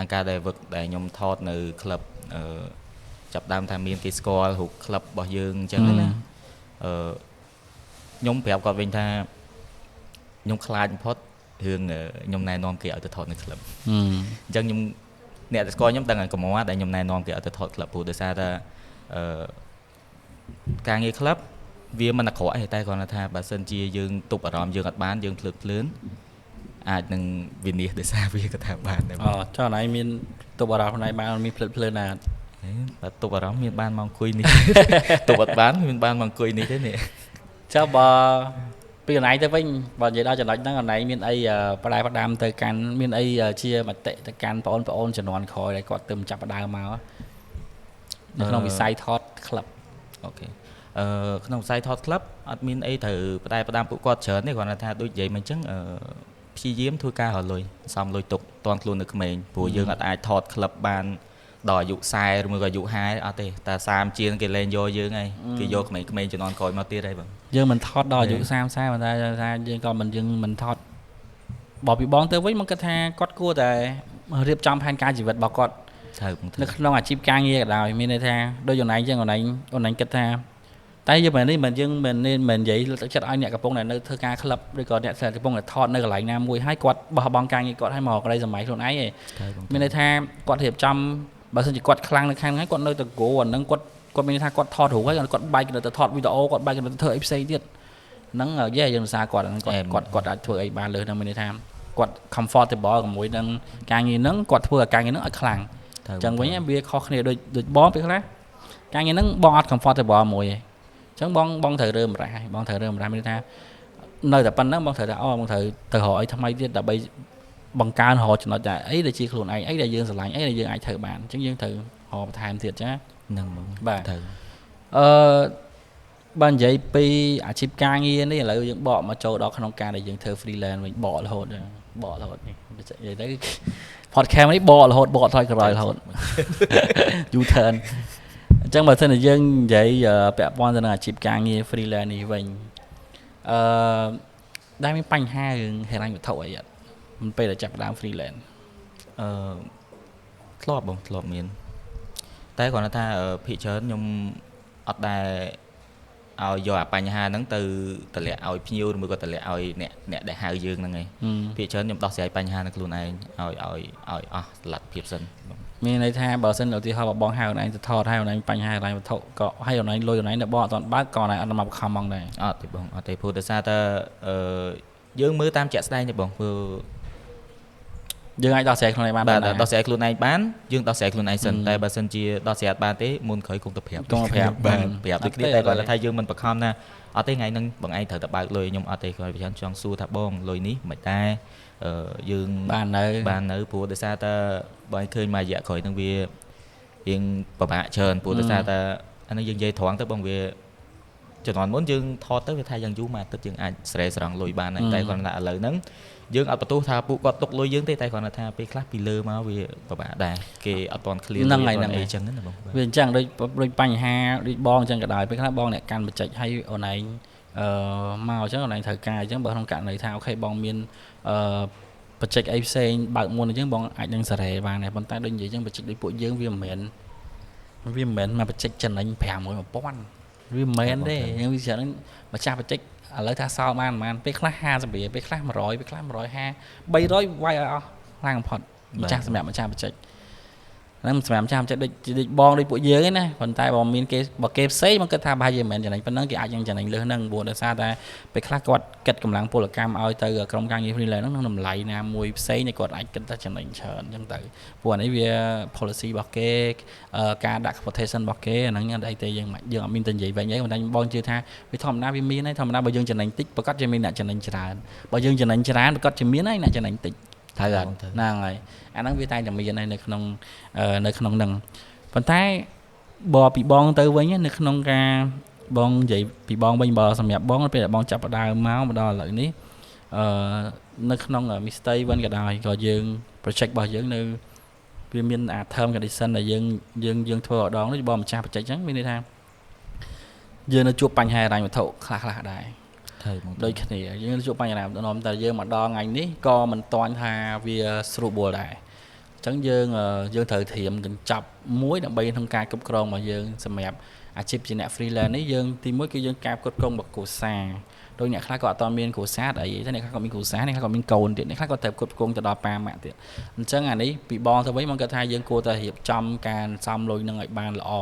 អង្ការដែលវឹកដែលខ្ញុំថតនៅក្លឹបចាប់ដើមថាមានគេស្គាល់រូបក្លឹបរបស់យើងអញ្ចឹងណាខ្ញុំប្រាប់គាត់វិញថាខ្ញុំខ្លាចបំផុតរឿងខ្ញុំណែនាំគេឲ្យទៅថតនៅក្លឹបអញ្ចឹងខ្ញុំអ្នកដែលស្គាល់ខ្ញុំដឹងកម្រិតដែលខ្ញុំណែនាំគេឲ្យទៅថតក្លឹបព្រោះដោយសារថាការងារក្លឹបវាមិនអាក្រក់ទេតែគ្រាន់តែថាបើសិនជាយើងទប់អារម្មណ៍យើងអត់បានយើងភ្លើតភ្លើនអាចនឹងវិនិច្ឆ័យដោយសារវាក៏ថាបានដែរចុះណៃមានទប់អារម្មណ៍ណៃបានមានភ្លើតភ្លើនណាបើទប់អារម្មណ៍មានបានមកអង្គុយនេះទប់អត់បានមានបានមកអង្គុយនេះទេនេះចុះបើពីកន្លែងទៅវិញបើនិយាយដល់ចំណុចហ្នឹងកន្លែងមានអីផ្ដាំទៅកាន់មានអីជាមតិទៅកាន់បងប្អូនជំនាន់ក្រោយដែលគាត់ទៅចាប់ផ្ដើមមកនៅក្នុងវិស័យថតក្លឹបអូខេក្នុងវិស័យថតក្លឹបអត់មានអីត្រូវផ្ដាំពួកគាត់ច្រើនទេគ្រាន់តែថាដូចនិយាយមកអញ្ចឹងព្យាយាមធ្វើការរលុយសំលុយទុកតន់ខ្លួននៅក្មេងព្រោះយើងអត់អាចថតក្លឹបបានដល់អាយុ40ឬមួយក៏អាយុ50អត់ទេតែ30ជាងគេលែងយកយើងហើយគេយកក្មេងៗជំនាន់ក្រោយមកទៀតហើយបងយើងមិនថតដល់អាយុ30 40ប៉ុន្តែថាយើងក៏យើងមិនថតបបពីបងទៅវិញមកគាត់ថាគាត់គួរតែរៀបចំផែនការជីវិតរបស់គាត់នៅក្នុងអាជីពការងារក៏ដោយមានន័យថាដូចអូនឯងអញ្ចឹងអូនឯងគិតថាតែយើងមិនយើងមិននិយាយចិត្តឲ្យអ្នកកំពុងតែនៅធ្វើការក្លឹបឬក៏អ្នកកំពុងតែថតនៅកន្លែងណាមួយហើយគាត់បោះបង់ការងារគាត់ឲ្យមកក្តីសម័យខ្លួនឯងឯងមានន័យថាគាត់រៀបចំបើសិនជាគាត់ខ្លាំងនៅខាងហ្នឹងគាត់នៅតែគោអាហ្នឹងគាត់មានន័យថាគាត់ថតរូបហើយគាត់បែកទៅថតវីដេអូគាត់បែកទៅធ្វើអីផ្សេងទៀតហ្នឹងយើងសារគាត់អាចធ្វើអីបានលើហ្នឹងមានន័យថាគាត់ comfortable ជាមួយនឹងការងារហ្នឹងគាត់ធ្វើឲ្យការងារហ្នឹងឲ្យខ្លាំងអញ្ចឹងវិញវាខុសគ្នាដូចបងពេលខ្លះការងារហ្នឹងបងអត់ comfortable មួយឯងអញ្ចឹងបងត្រូវរើម្រះហើយបងត្រូវរើម្រះមានន័យថានៅតែប៉ុណ្្នឹងបងត្រូវថាបងត្រូវទៅរកអីថ្មីទៀតដើម្បីបង្កើនរកចំណុចអីដែលជាខ្លួនឯងអីដែលយើងស្រឡាញ់អីដែលយើងអាចធ្វើបានអញ្ចឹងយើងត្រូវរកបន្ថែមទៀតចាហ្នឹងបាទត្រូវបើនិយាយពីអាជីពការងារនេះឥឡូវយើងបកមកចូលដល់ក្នុងការដែលយើងធ្វើ freelance វិញបករហូតនេះនិយាយទៅ podcast នេះបករហូតបកថយក្រោយរហូត U turn អញ្ចឹងបើសិនជាយើងនិយាយពាក់ព័ន្ធទៅនឹងអាជីពការងារ freelance នេះវិញដែលមានបញ្ហារឿងហិរញ្ញវត្ថុអីអត់មិនពេលតែចាប់ដើម freelance ធ្លាប់មានតែគ្រាន់តែថាភាគច្រើនខ្ញុំអត់ដែលឲ្យយកអាបញ្ហាហ្នឹងទៅតម្លាក់ឲ្យភ្ញៀវឬមួយក៏តម្លាក់ឲ្យអ្នកដែលហៅយើងហ្នឹងឯងភាគច្រើនខ្ញុំដោះស្រាយបញ្ហានៅខ្លួនឯងឲ្យអស់ស្លាត់ភាពសិនមានន័យថាបើសិនឧទាហរណ៍បងហៅអូនឯងទៅថតហៅអូនឯងបញ្ហាហិរញ្ញវត្ថុក៏ឲ្យអូនឯងលុយអូនឯងតែបងអត់ទាន់បើកក៏អូនឯងអត់មកបង្ខំហ្មងដែរអត់ទេបងអត់ទេព្រោះដោយសារតែយើងមើលតាមជាក់ស្ដែងទេបងព្រោះយើងអាចដោះស្រាយខ្លួនឯងបានបាទដោះស្រាយខ្លួនឯងបានយើងដោះស្រាយខ្លួនឯងសិនតែបើសិនជាដោះស្រាយបានទេមុនក្រោយគង់ទៅប្រាប់បាទប្រាប់ដូចគ្នាតែគាត់ថាយើងមិនបង្ខំណាអត់ទេថ្ងៃហ្នឹងបងឯងត្រូវតែបើកលុយខ្ញុំអត់ទេគាត់ប្រហែលចង់សួរថាបងលុយនេះមិនតែយើងបាននៅព្រោះដោយសារតែបងឃើញមួយរយៈក្រោយហ្នឹងវារៀងពិបាកច្រើនព្រោះដោយសារតែអានេះយើងនិយាយត្រង់ទៅបងវាជំនាន់មុនយើងថតទៅវាថាយ៉ាងយូរមួយអាទិត្យយើងអាចស្រែស្រង់លុយបានតែគាត់ថាឥឡូវហ្នឹងយើងអត់បន្ទោសថាពួកគាត់ទុកលុយយើងទេតែគាត់ថាពេលខ្លះពីលើមកវាពិបាកដែរគេអត់ទាន់ clear ហ្នឹងអីចឹងណាបងវាអញ្ចឹងដូចបញ្ហាដូចបងអញ្ចឹងក៏ដោយពេលខ្លះបងអ្នកកាន់បច្ចេកឲ្យអូនឯង មកអញ្ចឹងកន្លែងត្រូវការអញ្ចឹងបើក្នុងករណីថាអូខេបងមានបច្ចេកអីផ្សេងបើកមុនអញ្ចឹងបងអាចនឹងសារ៉េបានដែរប៉ុន្តែដូចនិយាយអញ្ចឹងបច្ចេកដូចពួកយើងវាមិនមែនមកបច្ចេកចំណេញ500 1000វាមិនមែនទេយើងវាច្រើនម្ចាស់បច្ចេកឥឡូវថាសល់បានពេលខ្លះ50រៀលពេលខ្លះ100ពេលខ្លះ150 300វាយឲ្យអស់ឡើងបំផុតម្ចាស់សម្រាប់ម្ចាស់បច្ចេកហ្នឹងសម្រាប់ម្ចាស់បច្ចេកដូចបងដូចពួកយើងឯណាប៉ុន្តែបើមានគេបើគេផ្សេងមកគិតថាប្រហែលជាមិនមែនចំណេញប៉ុណ្ណឹងគេអាចនឹងចំណេញលើសហ្នឹងព្រោះដោយសារតែពេលខ្លះគាត់គិតកម្លាំងពលកម្មឲ្យទៅក្រុមការងារ freelance ហ្នឹងតម្លៃណាមួយផ្សេងតែគាត់អាចគិតថាចំណេញច្រើនអញ្ចឹងទៅព្រោះអានេះវា policy របស់គេការដាក់ quotation របស់គេអាហ្នឹងអីទៅយើងអត់មានទៅនិយាយវិញអីប៉ុន្តែបងជឿថាវាធម្មតាវាមានហើយធម្មតាបើយើងចំណេញតិចប្រកាសជាមានអ្នកចំណេញច្រើនបើយើងចំណេញច្រើនប្រកាសជាមានហើយអ្នកចំណេញតិចត្រូវអត់ហ្នឹងហើយអាហ្នឹងវាតែតែមាននៅក្នុងហ្នឹងប៉ុន្តែបើពីបងទៅវិញនៅក្នុងការបងនិយាយពីបងវិញបើសម្រាប់បងពេលដែលបងចាប់ផ្ដើមមកដល់ឥឡូវនេះនៅក្នុង mistake វិញក៏ដោយក៏យើង project របស់យើងនៅវាមានអា term condition ដែលយើងធ្វើម្ដងនេះបើម្ចាស់ project អញ្ចឹងមានន័យថាយើងនៅជួបបញ្ហាហិរញ្ញវត្ថុខ្លះដែរដូចគ្នាយើងជួបបញ្ហាដំណំតែយើងមកដល់ថ្ងៃនេះក៏មិនតាន់ថាវាស្រួលបួលដែរអញ្ចឹងយើងត្រូវត្រៀមកញ្ចប់មួយដើម្បីក្នុងការគ្រប់គ្រងរបស់យើងសម្រាប់អាជីពជាអ្នក freelance នេះយើងទីមួយគឺយើងការគ្រប់គ្រងបកគូសាដោយអ្នកខ្លះក៏អត់មានគ្រួសារអីទេអ្នកខ្លះក៏មានគ្រួសារអ្នកខ្លះក៏មានកូនទៀតអ្នកខ្លះក៏ត្រូវគ្រប់គ្រងទៅដល់ប៉ាម៉ាក់ទៀតអញ្ចឹងអានេះពីបងទៅវិញមកគាត់ថាយើងគួរតែរៀបចំការសំលុយនឹងឲ្យបានល្អ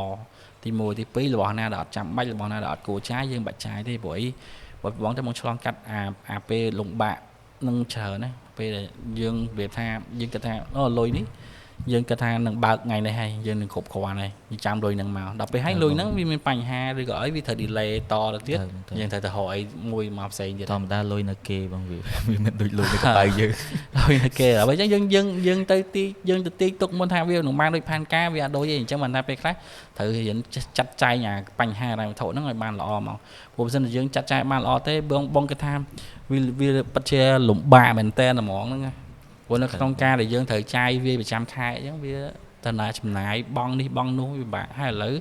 ទី1ទី2របស់ណាដែលអត់ចាំបាច់របស់ណាដែលអត់គួរចាយយើងបាច់ចាយទេព្រោះអីបើបងទៅមកឆ្លងកាត់អាពេលលំបាកនឹងច្រើនណាពេលដែលយើងវាថាយើងគិតថាលុយនេះយើងគិតថានឹងបើកថ្ងៃនេះហើយយើងនឹងគ្រប់គ្រាន់ហើយយើងចាំលុយនឹងមកដល់ពេលហើយលុយហ្នឹងវាមានបញ្ហាឬក៏អីវាត្រូវ delay តទៅទៀតយើងត្រូវទៅរកអីមួយមកផ្សេងទៀតធម្មតាលុយនៅគេបងវាមិនដូចលុយនៅកប៉ៅយើងលុយនៅគេហើយអញ្ចឹងយើងទៅទីទុកមុនថាវានឹងបានដូចផែនការវាអត់ដូចទេអញ្ចឹងមិនថាពេលខ្លះត្រូវរៀនចាត់ចែងអាបញ្ហារ៉ាយវត្ថុហ្នឹងឲ្យបានល្អមកព្រោះបើមិនយើងចាត់ចែងបានល្អទេបងគិតថាវាពិតជាលំបាកមែនតើហ្មងហ្នឹងព្រោះនៅក្នុងការដែលយើងត្រូវចាយវាប្រចាំខែអញ្ចឹងវាតើណាចំណាយបងនេះបងនោះវាបាក់ហើយឥឡូវ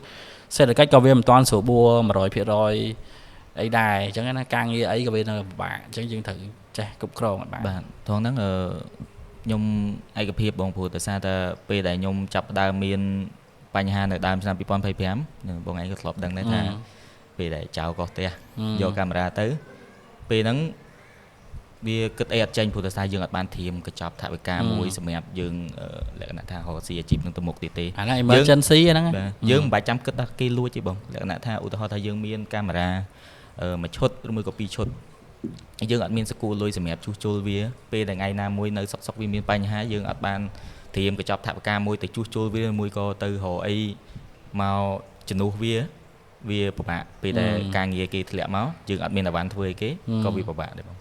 សេដ្ឋកិច្ចក៏វាមិនទាន់ស្រួលបួរ 100% អីដែរអញ្ចឹងណាការងារអីក៏វានៅពិបាកអញ្ចឹងយើងត្រូវចេះគ្រប់គ្រងឲ្យបានបាទត្រង់ហ្នឹងខ្ញុំឯកភាពបងព្រោះដោយសារតែពេលដែលខ្ញុំចាប់ផ្ដើមមានបញ្ហានៅដើមឆ្នាំ2025បងឯងក៏ធ្លាប់ដឹងដែរថាពេលដែលចៅកោះផ្ទះយកកាមេរ៉ាទៅពេលហ្នឹងវាគិតអីអត់ចេញព្រោះតែយើងអត់បានធៀមកញ្ចប់ថវិកាមួយសម្រាប់យើងលក្ខណៈថារកស៊ីអាជីពនឹងទៅមុខទៀតទេអាហ្នឹង emergency ហ្នឹងយើងមិនបាច់ចាំគិតថាគេលួចទេបងលក្ខណៈថាឧទាហរណ៍ថាយើងមានកាមេរ៉ាមួយឈុតឬមួយក៏ពីរឈុតយើងអត់មានសកូលលុយសម្រាប់ជួសជុលវាពេលដែលថ្ងៃណាមួយនៅសុកវាមានបញ្ហាយើងអត់បានធៀមកញ្ចប់ថវិកាមួយទៅជួសជុលវាមួយក៏ទៅរកអីមកជំនួសវាពិបាកពេលដែលការងារគេធ្លាក់មកយើងអត់មានអាវ៉ាន់ធ្វើអីគេក៏វាពិបាកដែរបង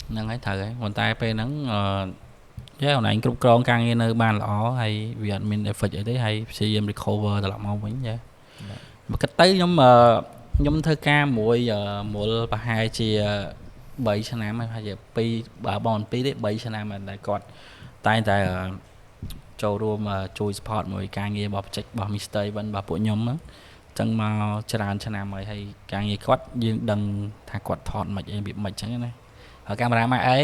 ហ្នឹងហើយត្រូវហើយប៉ុន្តែពេលហ្នឹងយើងអនឡាញគ្រប់គ្រងការងារនៅបានល្អហើយវាអត់មាន effect អីទេហើយព្យាយាម recover ត្រឡប់មកវិញចាមកគិតទៅខ្ញុំធ្វើការមួយមុលប្រហែលជា3ឆ្នាំហើយប្រហែលជា2បើបង2ទេ3ឆ្នាំហើយដែលគាត់តែងតែចូលរួមជួយ support មួយការងាររបស់ project របស់ Mr. Event របស់ពួកខ្ញុំហ្នឹងចឹងមកច្រើនឆ្នាំហើយការងារគាត់យើងដឹងថាគាត់ថតមិនអីវាមិនចឹងណាកាមេរ៉ាម៉ាក់អី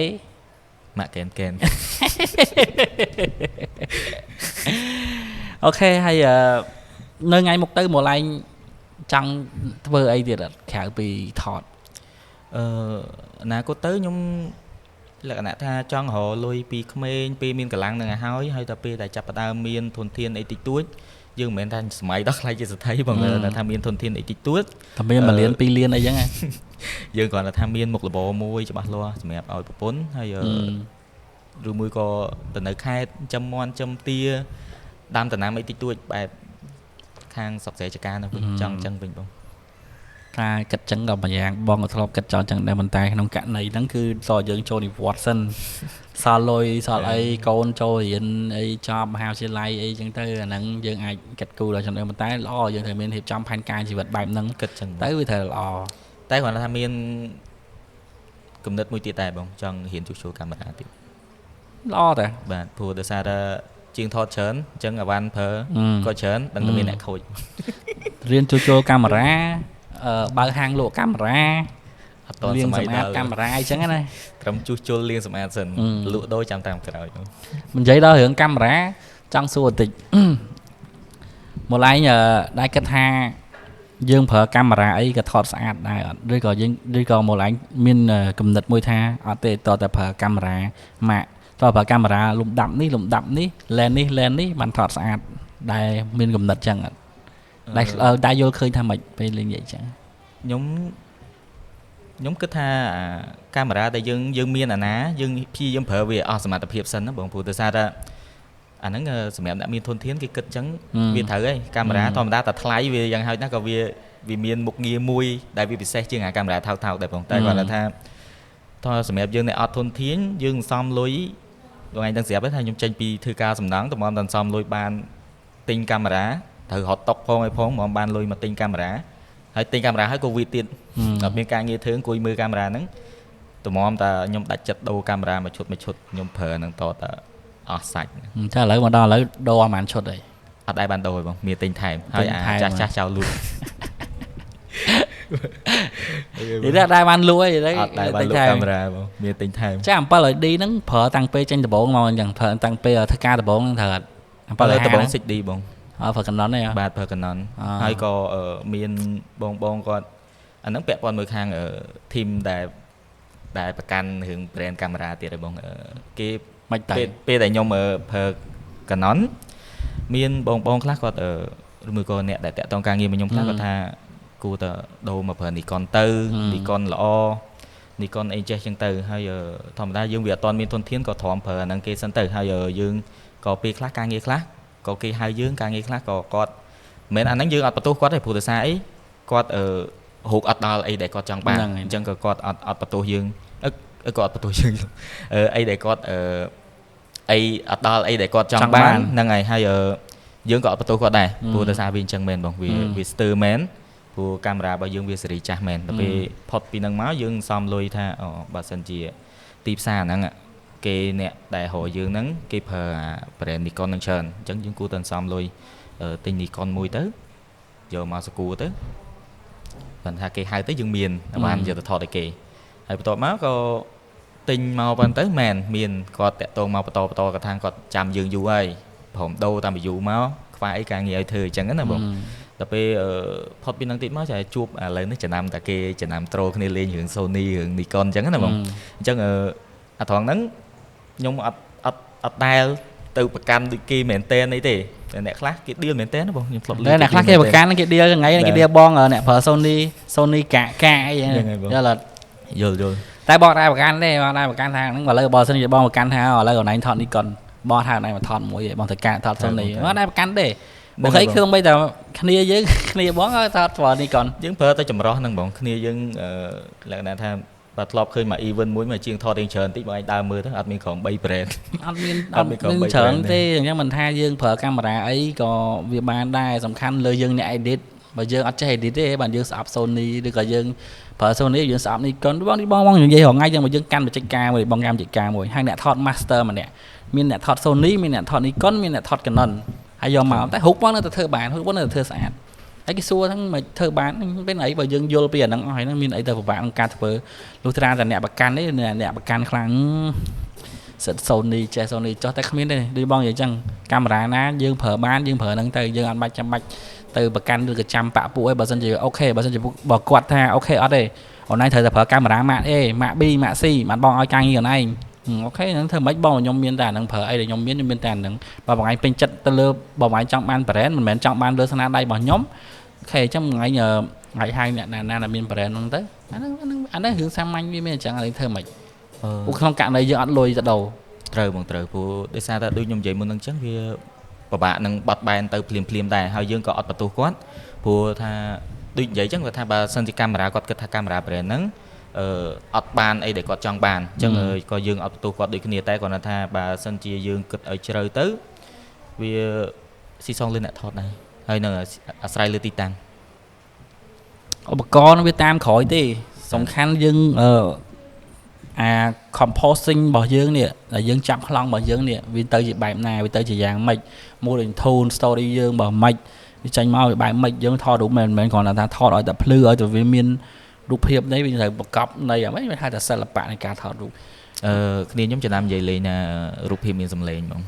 ម៉ាក់កែនអូខេហើយនៅថ្ងៃមុខទៅមកឡើងចង់ធ្វើអីទៀតក្រៅពីថតអនាគតទៅខ្ញុំលក្ខណៈថាចង់រកលុយពីក្មេងពេលមានកម្លាំងនឹងឲ្យហើយតែពេលដែលចាប់ផ្ដើមមានធនធានអីតិចតួចយើងមិនមែនថាសម័យដល់ខ្លាចជាសេដ្ឋីបងថាមានធនធានអីតិចតួចតែមាន1លាន2លានអីចឹងយើងគ្រាន់តែថាមានមុខរបរមួយច្បាស់លាស់សម្រាប់ឲ្យប្រពន្ធហើយឬមួយក៏ទៅនៅខេត្តចំមន់ចំទាដាំដំណាំអីតិចតួចបែបខាងសុកស្រែចការនោះចង់ចឹងវិញបងថាគិតចឹងដល់ម្យ៉ាងបងក៏ធ្លាប់គិតចង់ចឹងដែរប៉ុន្តែក្នុងករណីហ្នឹងគឺតើយើងចូលនិវត្តន៍សិនសល់លុយសល់អីកូនចូលរៀនអីចប់មហាវិទ្យាល័យអីចឹងទៅអាហ្នឹងយើងអាចគិតគូរដល់ចំណុចប៉ុន្តែល្អយើងត្រូវមានរៀបចំផែនការជីវិតបែបហ្នឹងគិតចឹងទៅវាត្រូវល្អតែគ្រាន់តែថាមានគំនិតមួយទៀតដែរបងចង់រៀនជួសជុលកាមេរ៉ាទៀតល្អតែបាទព្រោះដោយសារតែជាងថតច្រើនអញ្ចឹងអាវ៉ាន់ប្រើក៏ច្រើនដឹងតែមានអ្នកខូចរៀនជួសជុលកាមេរ៉ាបើកហាងលក់កាមេរ៉ា លាងសម្អាតកាមេរ៉ាអីចឹងណា ត្រឹមជួសជុលលាងសម្អាតសិនលក់ដូរចាំតាមក្រោយមិននិយាយដល់រឿងកាមេរ៉ាចង់សួរបន្តិចមកឡើងដែរគិតថាយើងប្រើកាមេរ៉ាអីក៏ថតស្អាតដែរអត់ឬក៏យើងឬក៏មកឡើងមានគំនិតមួយថាអត់ទេតតែប្រើកាមេរ៉ាម៉ាក់តប្រើកាមេរ៉ាលំដាប់នេះឡេននេះបានថតស្អាតដែលមានគំនិតចឹងអត់ដែលយល់ឃើញថាម៉េចពេលលេងនិយាយចឹងខ្ញុំគិតថាកាមេរ៉ាដែលយើងមានអាណាយើងព្យាយាមប្រើវាអស់សមត្ថភាពសិនណាបងព្រោះដោយសារតែអាហ្នឹងសម្រាប់អ្នកមានធនធានគេគិតចឹងវាត្រូវហើយកាមេរ៉ាធម្មតាតែថ្លៃវាយ៉ាងហោចណាស់ក៏វាមានមុខងារមួយដែលវាពិសេសជាងអាកាមេរ៉ាថោកដែរបងតែគាត់ថាតើសម្រាប់យើងអ្នកអត់ធនធានយើងសំលុយបងឯងដឹងស្រាប់ទេថាខ្ញុំចេញពីធ្វើការសំណងតម្រាំតែសំលុយបានទិញកាមេរ៉ាត្រូវរត់តុកផងឲ្យផងមកបានលុយមកទិញកាមេរ៉ាហើយទិញកាមេរ៉ាហើយក៏វាទៀតអត់មានការងារធ្វើអង្គុយមើលកាមេរ៉ាហ្នឹងតម្រាំតែខ្ញុំដាច់ចិត្តដូរកាមេរ៉ាមួយឈុតខ្ញុំប្រើហ្នឹងតតែអស់សាច់តែឥឡូវមកដល់ឥឡូវដូរអស់ប៉ុន្មានឈុតហើយអត់ដែរបានដូរទេបងមានទិញថែមហើយចាស់ចោលលួចនិយាយដែរបានលួចហើយអត់ដែរបានលួចកាមេរ៉ាបងមានទិញថែមចា 7D ហ្នឹងប្រើតាំងពេលចេញដំបូងមកអញ្ចឹងប្រើតាំងពេលធ្វើការដំបូងហ្នឹងត្រូវអត់7ដំបូង 6D បងប្រើ Canon ទេបាទប្រើ Canon ហើយក៏មានបងគាត់អាហ្នឹងពាក់ព័ន្ធមួយខាងធីមដែលប្រកាន់រឿង brand កាមេរ៉ាទៀតហើយបងគេមិនតែពេលដែលខ្ញុំប្រើ Canon មានបងខ្លះគាត់ឬមួយក៏អ្នកដែលតាក់ទងការងារមកខ្ញុំខ្លះគាត់ថាគួរតែដូរមកប្រើ Nikon ទៅ Nikon ល្អ Nikon អីចេះចឹងទៅហើយធម្មតាយើងវាអត់ទាន់មានធនធានក៏ទ្រាំប្រើអាហ្នឹងគេសិនទៅហើយយើងក៏ពេលខ្លះការងារខ្លះក៏គេហៅយើងការងារខ្លះក៏គាត់មិនមែនអាហ្នឹងយើងអត់បន្ទោសគាត់ទេព្រោះដោយសារអីគាត់រកអត់ដល់អីដែលគាត់ចង់បានអញ្ចឹងក៏គាត់អត់បន្ទោសយើងគាត់អត់បន្ទោសយើងអីដែលគាត់អីអត់ដល់អីដែលគាត់ចង់បានហ្នឹងហើយយើងក៏អត់បន្ទោសគាត់ដែរព្រោះដោយសារវាអញ្ចឹងមែនបងវាស្ទើរមែនព្រោះកាមេរ៉ារបស់យើងវាសេរីចាស់មែនតែពេលផុតពីហ្នឹងមកយើងសំលុយថាបើសិនជាទីផ្សារហ្នឹងគេអ្នកដែលរកយើងហ្នឹងគេប្រើអា brand Nikon ហ្នឹងច្រើនអញ្ចឹងយើងគួរតែសំលុយទិញ Nikon មួយទៅយកមកសកួរទៅបើថាគេហៅទៅយើងមានបានយកទៅថតឲ្យគេហើយបន្ទាប់មកក៏ទិញមកប៉ុន្តែមែនមានគាត់តាក់ទងមកបន្តគាត់ថាគាត់ចាំយើងយូរហើយព្រមដូរតាម view មកខ្វះអីការងារឲ្យធ្វើអញ្ចឹងណាបងដល់ពេលផុតពីហ្នឹងតិចមកចាជួបឥឡូវនេះចំណាំតែគេចំណាំត្រូលគ្នាលេងរឿង Sony រឿង Nikon អញ្ចឹងណាបងអញ្ចឹងអាត្រង់ហ្នឹងខ្ញុំអត់ដែលទៅប្រកាន់ដូចគេមែនតើអីទេតែអ្នកខ្លះគេឌីលមែនតើបងខ្ញុំធ្លាប់លើអ្នកខ្លះគេប្រកាន់គេឌីលថ្ងៃគេឌីលបងអ្នកប្រើ Sony កាអីយល់តែបងដែរប្រកាន់ទេបងដែរប្រកាន់ថាហ្នឹងឥឡូវបើសិនជាបងប្រកាន់ថាឥឡូវអនឡាញថត Nikon បងថាអនឡាញមកថតមួយឯងបងទៅការថត Sony បងដែរប្រកាន់ទេបងឃើញគឺមិនតែគ្នាយើងគ្នាបងថតប្រើ Nikon យើងប្រើតែចម្រោះហ្នឹងបងគ្នាយើងលក្ខណៈថាបើធ្លាប់ឃើញមក event មួយមកជាងថតរៀងច្រើនតិចបងឯងដើរមើលទៅអត់មានក្រុម3 brand អត់មានច្រើនទេអញ្ចឹងមិនថាយើងប្រើកាមេរ៉ាអីក៏វាបានដែរសំខាន់លើយើងអ្នក edit បើយើងអត់ចេះ edit ទេបាទយើងស្អប់ Sony ឬក៏យើងប្រើ Sony យើងស្អប់ Nikon បងនិយាយរងថ្ងៃយើងមកយើងកាន់បច្ចេកការមួយបងញ៉ាំបច្ចេកការមួយហើយអ្នកថត master ម្នាក់មានអ្នកថត Sony មានអ្នកថត Nikon មានអ្នកថត Canon ហើយយកមកតែរូបបងនៅតែធ្វើបានរូបបងនៅតែធ្វើស្អាតហើយគេសួរហ្នឹងមិនធ្វើបានពេលអីបើយើងយល់ពីអាហ្នឹងអស់ហើយហ្នឹងមានអីទៅពិបាកក្នុងការធ្វើលុះត្រាតែអ្នកប្រកាន់នេះអ្នកប្រកាន់ខ្លាំងសិត Sony ចេះ Sony ចោះតែគ្មានទេដូចបងនិយាយអញ្ចឹងកាមេរ៉ាណាយើងប្រើបានយើងប្រើហ្នឹងទៅយើងអត់បាច់ចាំបាច់ទៅប្រកាន់ឬក៏ចាំបាក់ពួកឯងបើសិនជាអូខេបើសិនជាបើគាត់ថាអូខេអត់ទេអូនឯងត្រូវតែប្រើកាមេរ៉ាម៉ាក A ម៉ាក B ម៉ាក C បានបងឲ្យការងារអូនឯងអូខេហ្នឹងធ្វើមិនបងខ្ញុំមានតែអាហ្នឹងប្រើអីដែលខ្ញុំមានតែអាហ្នឹងបើបងឯងពេញចិត្តទៅលើបើបងឯងចង់បាន brand មិនមែនចង់បានលើស្នាដៃរបស់ខ្ញុំអូខេអញ្ចឹងថ្ងៃហៅអ្នកណាមាន brand ហ្នឹងទៅអាហ្នឹងរឿងសាមញ្ញវាមានអញ្ចឹងឲ្យធ្វើមិនពួកក្នុងករណីយើងអត់លុយទៅដូរត្រូវបងត្រូវព្រោះដោយសារតែដូចខ្ញុំនិយាយមុនហ្នឹងអញ្ចឹងវាពិបាកនឹងបត់បែនទៅភ្លាមដែរហើយយើងក៏អត់បន្ទោសគាត់ព្រោះថាដូចនិយាយអញ្ចឹងគាត់ថាបើសិនជាកាមេរ៉ាគាត់គិតថាកាមេរ៉ា brand ហ្នឹងអត់បានអីដែលគាត់ចង់បានអញ្ចឹងក៏យើងអត់បន្ទោសគាត់ដូចគ្នាតែគាត់ថាបើសិនជាយើងគិតឲ្យជ្រៅទៅវាស៊ីសងលឿនអ្នកថតដែរហើយនឹងអាស្រ័យលើទីតាំងឧបករណ៍វាតាមក្រោយទេសំខាន់យើងអា composing របស់យើងនេះដែលយើងចាប់ខ្លងរបស់យើងនេះវាទៅជាបែបណាវាទៅជាយ៉ាងម៉េច mood tone story យើងបើម៉េចវាចេញមកវាបែបម៉េចយើងថតរូបមិនមែនគ្រាន់តែថាថតឲ្យតែភ្លឺឲ្យតែវាមាន រូបភាពនេះវាត្រូវបង្កប់នៃអ្វីហៅថាសិល្បៈនៃការថតរូបគ្នាខ្ញុំចំណាំនិយាយលេងថារូបភាពមានសម្លេងហ្មង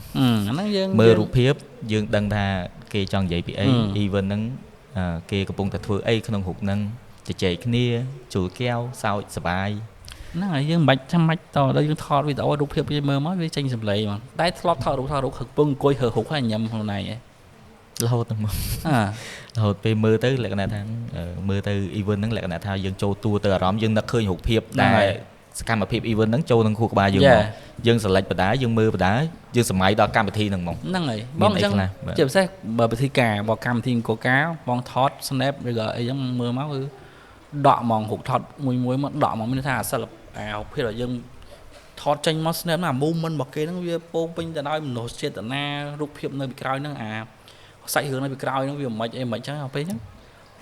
អាហ្នឹងយើងមើលរូបភាពយើងដឹងថាគេចង់និយាយពីអី event ហ្នឹងគេកំពុងតែធ្វើអីក្នុងរូបហ្នឹងជជែកគ្នាជួលកែវសើចសប្បាយហ្នឹងហើយយើងមិនបាច់ចាំបាច់តដល់យើងថតវីដេអូរូបភាពវាមើលមកវាចេញសម្លេងហ្មងតែធ្លាប់ថតរូបកំពុងអង្គុយហើរូបហើយញ៉ាំខ្លួនឯងរហូតហ្នឹងមករហូតពេលមើលទៅលក្ខណៈថាមើលទៅ event ហ្នឹងលក្ខណៈថាយើងចូលតួទៅអារម្មណ៍យើងនឹកឃើញរូបភាពដែលសកម្មភាព event ហ្នឹងចូលក្នុងខួរក្បាលយើងមកយើង select បដាយើងមើលបដាយើងសម័យដល់កម្មវិធីហ្នឹងហ្មងហ្នឹងហើយបងអញ្ចឹងជាពិសេសបើពិធីការបើកម្មវិធីអង្គការបងថត snap ឬក៏អីចឹងមើលមកគឺដកហ្មងរូបថតមួយមកដកហ្មងមានថាអាសិល្បៈរូបភាពដែលយើងថតចេញមក snap ណា movement របស់គេហ្នឹងវាពោពេញទៅដោយមនោសញ្ចេតនារូបភាពនៅពីក្រោយហ្នឹងសាច់រឿងនៅពីក្រោយហ្នឹងវាមិនអីមិនចឹងដល់ពេលហ្នឹង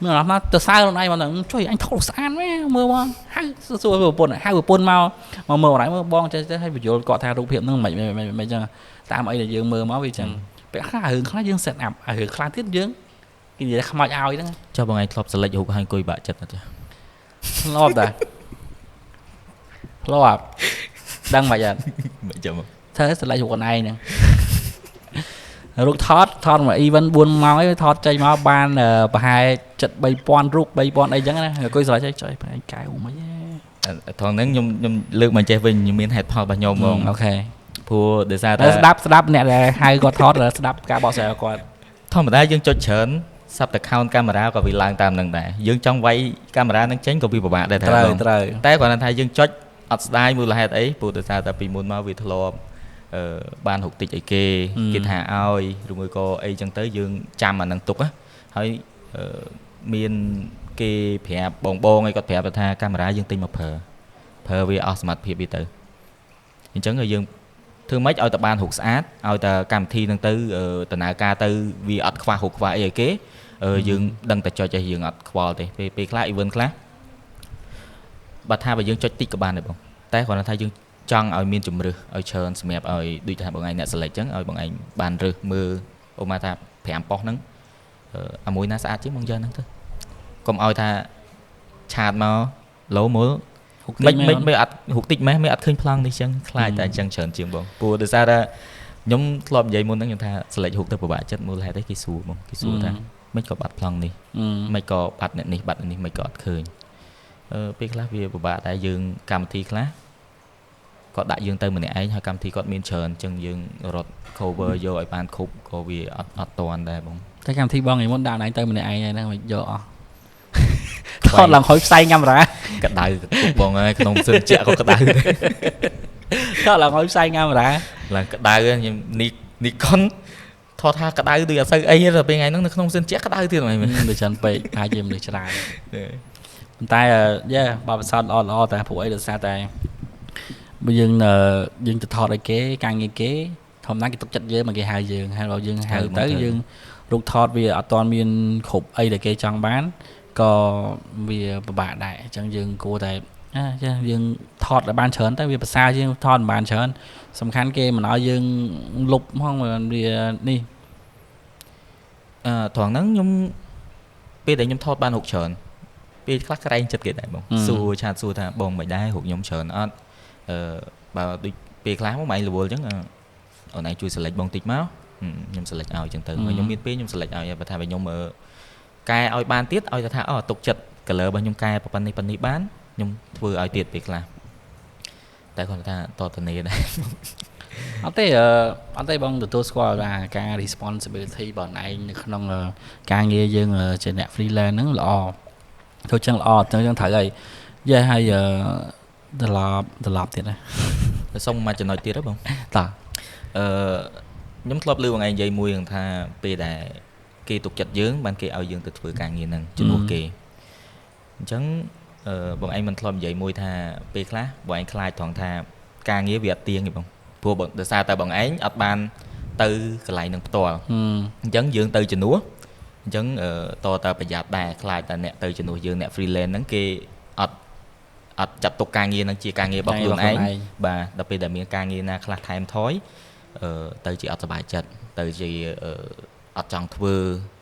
មានអារម្មណ៍ថាទៅសើខ្លួនឯងមកហ្នឹងជួយអញថតស្អាតមែនមើលមកហៅសួរប្រពន្ធមកមើលអនឡាញមើលបងចេះឲ្យបញ្យល់គាត់ថារូបភាពហ្នឹងមិនចឹងតាមអីដែលយើងមើលមកវាចឹងពេលខ្លះរឿងខ្លះយើង set up រឿងខ្លះទៀតយើងគេនិយាយខ្មោចឲ្យហ្នឹងចុះបងឯងធ្លាប់ select រូបហើយអង្គុយបាក់ចិត្តអត់ចាធ្លាប់តាធ្លាប់ដឹងមិនអត់មិនចាំធ្វើ select រូបខ្លួនឯងហ្នឹងរូបថតមក event 4ម៉ោងឯងថតចេញមកបានប្រហែល 7-3000 រូប 3000 អីចឹងណាអង្គុយស្រេចចុយប្រហែលកែវមិនថងហ្នឹងខ្ញុំលើកមកចេះវិញខ្ញុំមានហេតុផលរបស់ខ្ញុំហ្មងអូខេព្រោះដោយសារតែស្ដាប់អ្នកដែលហៅគាត់ថតស្ដាប់ការបកស្រាយរបស់គាត់ធម្មតាយើងចុចច្រើនសັບតែ count កាមេរ៉ាក៏វាឡើងតាមហ្នឹងដែរយើងចង់វាយកាមេរ៉ាហ្នឹងចេញក៏វាពិបាកដែរត្រូវតែគាត់ថាយើងចុចអត់ស្ដាយមូលហេតុអីព្រោះដោយសារតែពីមុនមកវាធ្លាប់បានរូបតិចអីគេថាឲ្យឬមួយក៏អីចឹងទៅយើងចាំអានឹងទុកហើយមានគេប្រាប់បងអីគាត់ប្រាប់ថាកាមេរ៉ាយើងទិញមកប្រើវាអស់សមត្ថភាពវាទៅអញ្ចឹងយើងធ្វើម៉េចឲ្យតែបានរូបស្អាតឲ្យតែកម្មវិធីហ្នឹងទៅដំណើរការទៅវាអត់ខ្វះរូបខ្វះអីឲ្យគេយើងដឹងតែចុចឲ្យយើងអត់ខ្វល់ទេពេលខ្លះ event ខ្លះបើថាបើយើងចុចតិចក៏បានដែរបងតែគ្រាន់តែថាយើងចង់ឲ្យមានជំរឿសឲ្យច្រើនសម្រាប់ឲ្យដូចថាបងឯងអ្នក select ចឹងឲ្យបងឯងបានរើសមើលអូម៉ាថា5ប៉ុសហ្នឹងអាមួយណាស្អាតជាងបងយកហ្នឹងទៅកុំឲ្យថាឆាតមកលោមើលមិនអត់ហុកតិចម៉េះមិនអត់ឃើញប្លង់នេះចឹងខ្លាចតែចឹងច្រើនជាងបងព្រោះដោយសារតែខ្ញុំធ្លាប់និយាយមុនហ្នឹងខ្ញុំថា select ហុកទៅពិបាកចិត្តមូលហេតុអីគេសួរបងគេសួរថាមិនក៏បាត់ប្លង់នេះមិនក៏បាត់អ្នកនេះបាត់នេះមិនក៏អត់ឃើញពេលខ្លះវាពិបាកតែយើងកម្មវិធីខ្លះគាត់ដាក់យើងទៅម្នាក់ឯងហើយកម្មវិធីគាត់មានច្រើនអញ្ចឹងយើងរត់ cover យកឲ្យបានគ្រប់ក៏វាអត់តាន់ដែរបងតែកម្មវិធីបងឯងមុនដាក់ឯងទៅម្នាក់ឯងហ្នឹងមិនយកអស់ថតឡើងហើយផ្សាយកាមេរ៉ាក្តៅបងហើយក្នុងសិនជាក់ក៏ក្តៅថតឡើងហើយផ្សាយកាមេរ៉ាឡើងក្តៅខ្ញុំនីកុនថតថាក្តៅដូចអត់សូវអីទេពេលថ្ងៃហ្នឹងនៅក្នុងសិនជាក់ក្តៅទៀតហ្មងដូចច្រើនពេកអាចជាមនុស្សច្រើនប៉ុន្តែបើបសតល្អតែព្រោះអីដោយសារតែបើយើងទៅថតឲ្យគេការងារគេធម្មតាគេទុកចិត្តយើងមកគេហៅយើងហើយបើយើងហៅទៅយើងរូបថតវាអត់ទាន់មានគ្រប់អីដែលគេចង់បានក៏វាពិបាកដែរអញ្ចឹងយើងគួរតែយើងថតឲ្យបានច្រើនទៅវាប្រសើរជាងថតមិនបានច្រើនសំខាន់គេមិនឲ្យយើងលុបហ្មងវានេះត្រង់ហ្នឹងខ្ញុំពេលដែលខ្ញុំថតបានរូបច្រើនពេលខ្លះក្រែងចិត្តគេដែរបងសួរឆាតសួរថាបងមិនដែររូបខ្ញុំច្រើនអត់បើដូចពេលខ្លះមកម៉ៃរវល់អញ្ចឹងអូនឯងជួយ select បងតិចមកខ្ញុំ select ឲ្យអញ្ចឹងទៅខ្ញុំមានពេលខ្ញុំ select ឲ្យបើថាខ្ញុំកែឲ្យបានទៀតឲ្យថាទុកចិត្ត color របស់ខ្ញុំកែប៉ុណ្នេះបានខ្ញុំធ្វើឲ្យទៀតពេលខ្លះតែគាត់ថាតតនីដែរអត់ទេបងទទួលស្គាល់ថាការ responsibility បងឯងនៅក្នុងការងារយើងជាអ្នក freelance ហ្នឹងល្អធ្វើចឹងល្អចឹងត្រូវហើយហើយត្រឡប់ទៀតណាសុំមកចំណុចទៀតហ៎បងតាខ្ញុំធ្លាប់ឮបងឯងនិយាយមួយថាពេលដែលគេទុកចិត្តយើងបានគេឲ្យយើងទៅធ្វើការងារហ្នឹងជំនួសគេអញ្ចឹងបងឯងមិនធ្លាប់និយាយមួយថាពេលខ្លះបងឯងខ្លាចត្រង់ថាការងារវាអត់ទៀងទេបងព្រោះដោយសារតែបងឯងអត់បានទៅកន្លែងហ្នឹងផ្ទាល់អញ្ចឹងយើងទៅជំនួសអញ្ចឹងតើប្រយ័ត្នដែរខ្លាចតែអ្នកទៅជំនួសយើងអ្នក freelance ហ្នឹងគេអត់ចាត់ទុកការងារហ្នឹងជាការងាររបស់ខ្លួនឯងបាទដល់ពេលដែលមានការងារណាខ្លះថែមថយទៅជាអត់សុបាយចិត្តទៅជាអត់ចង់ធ្វើ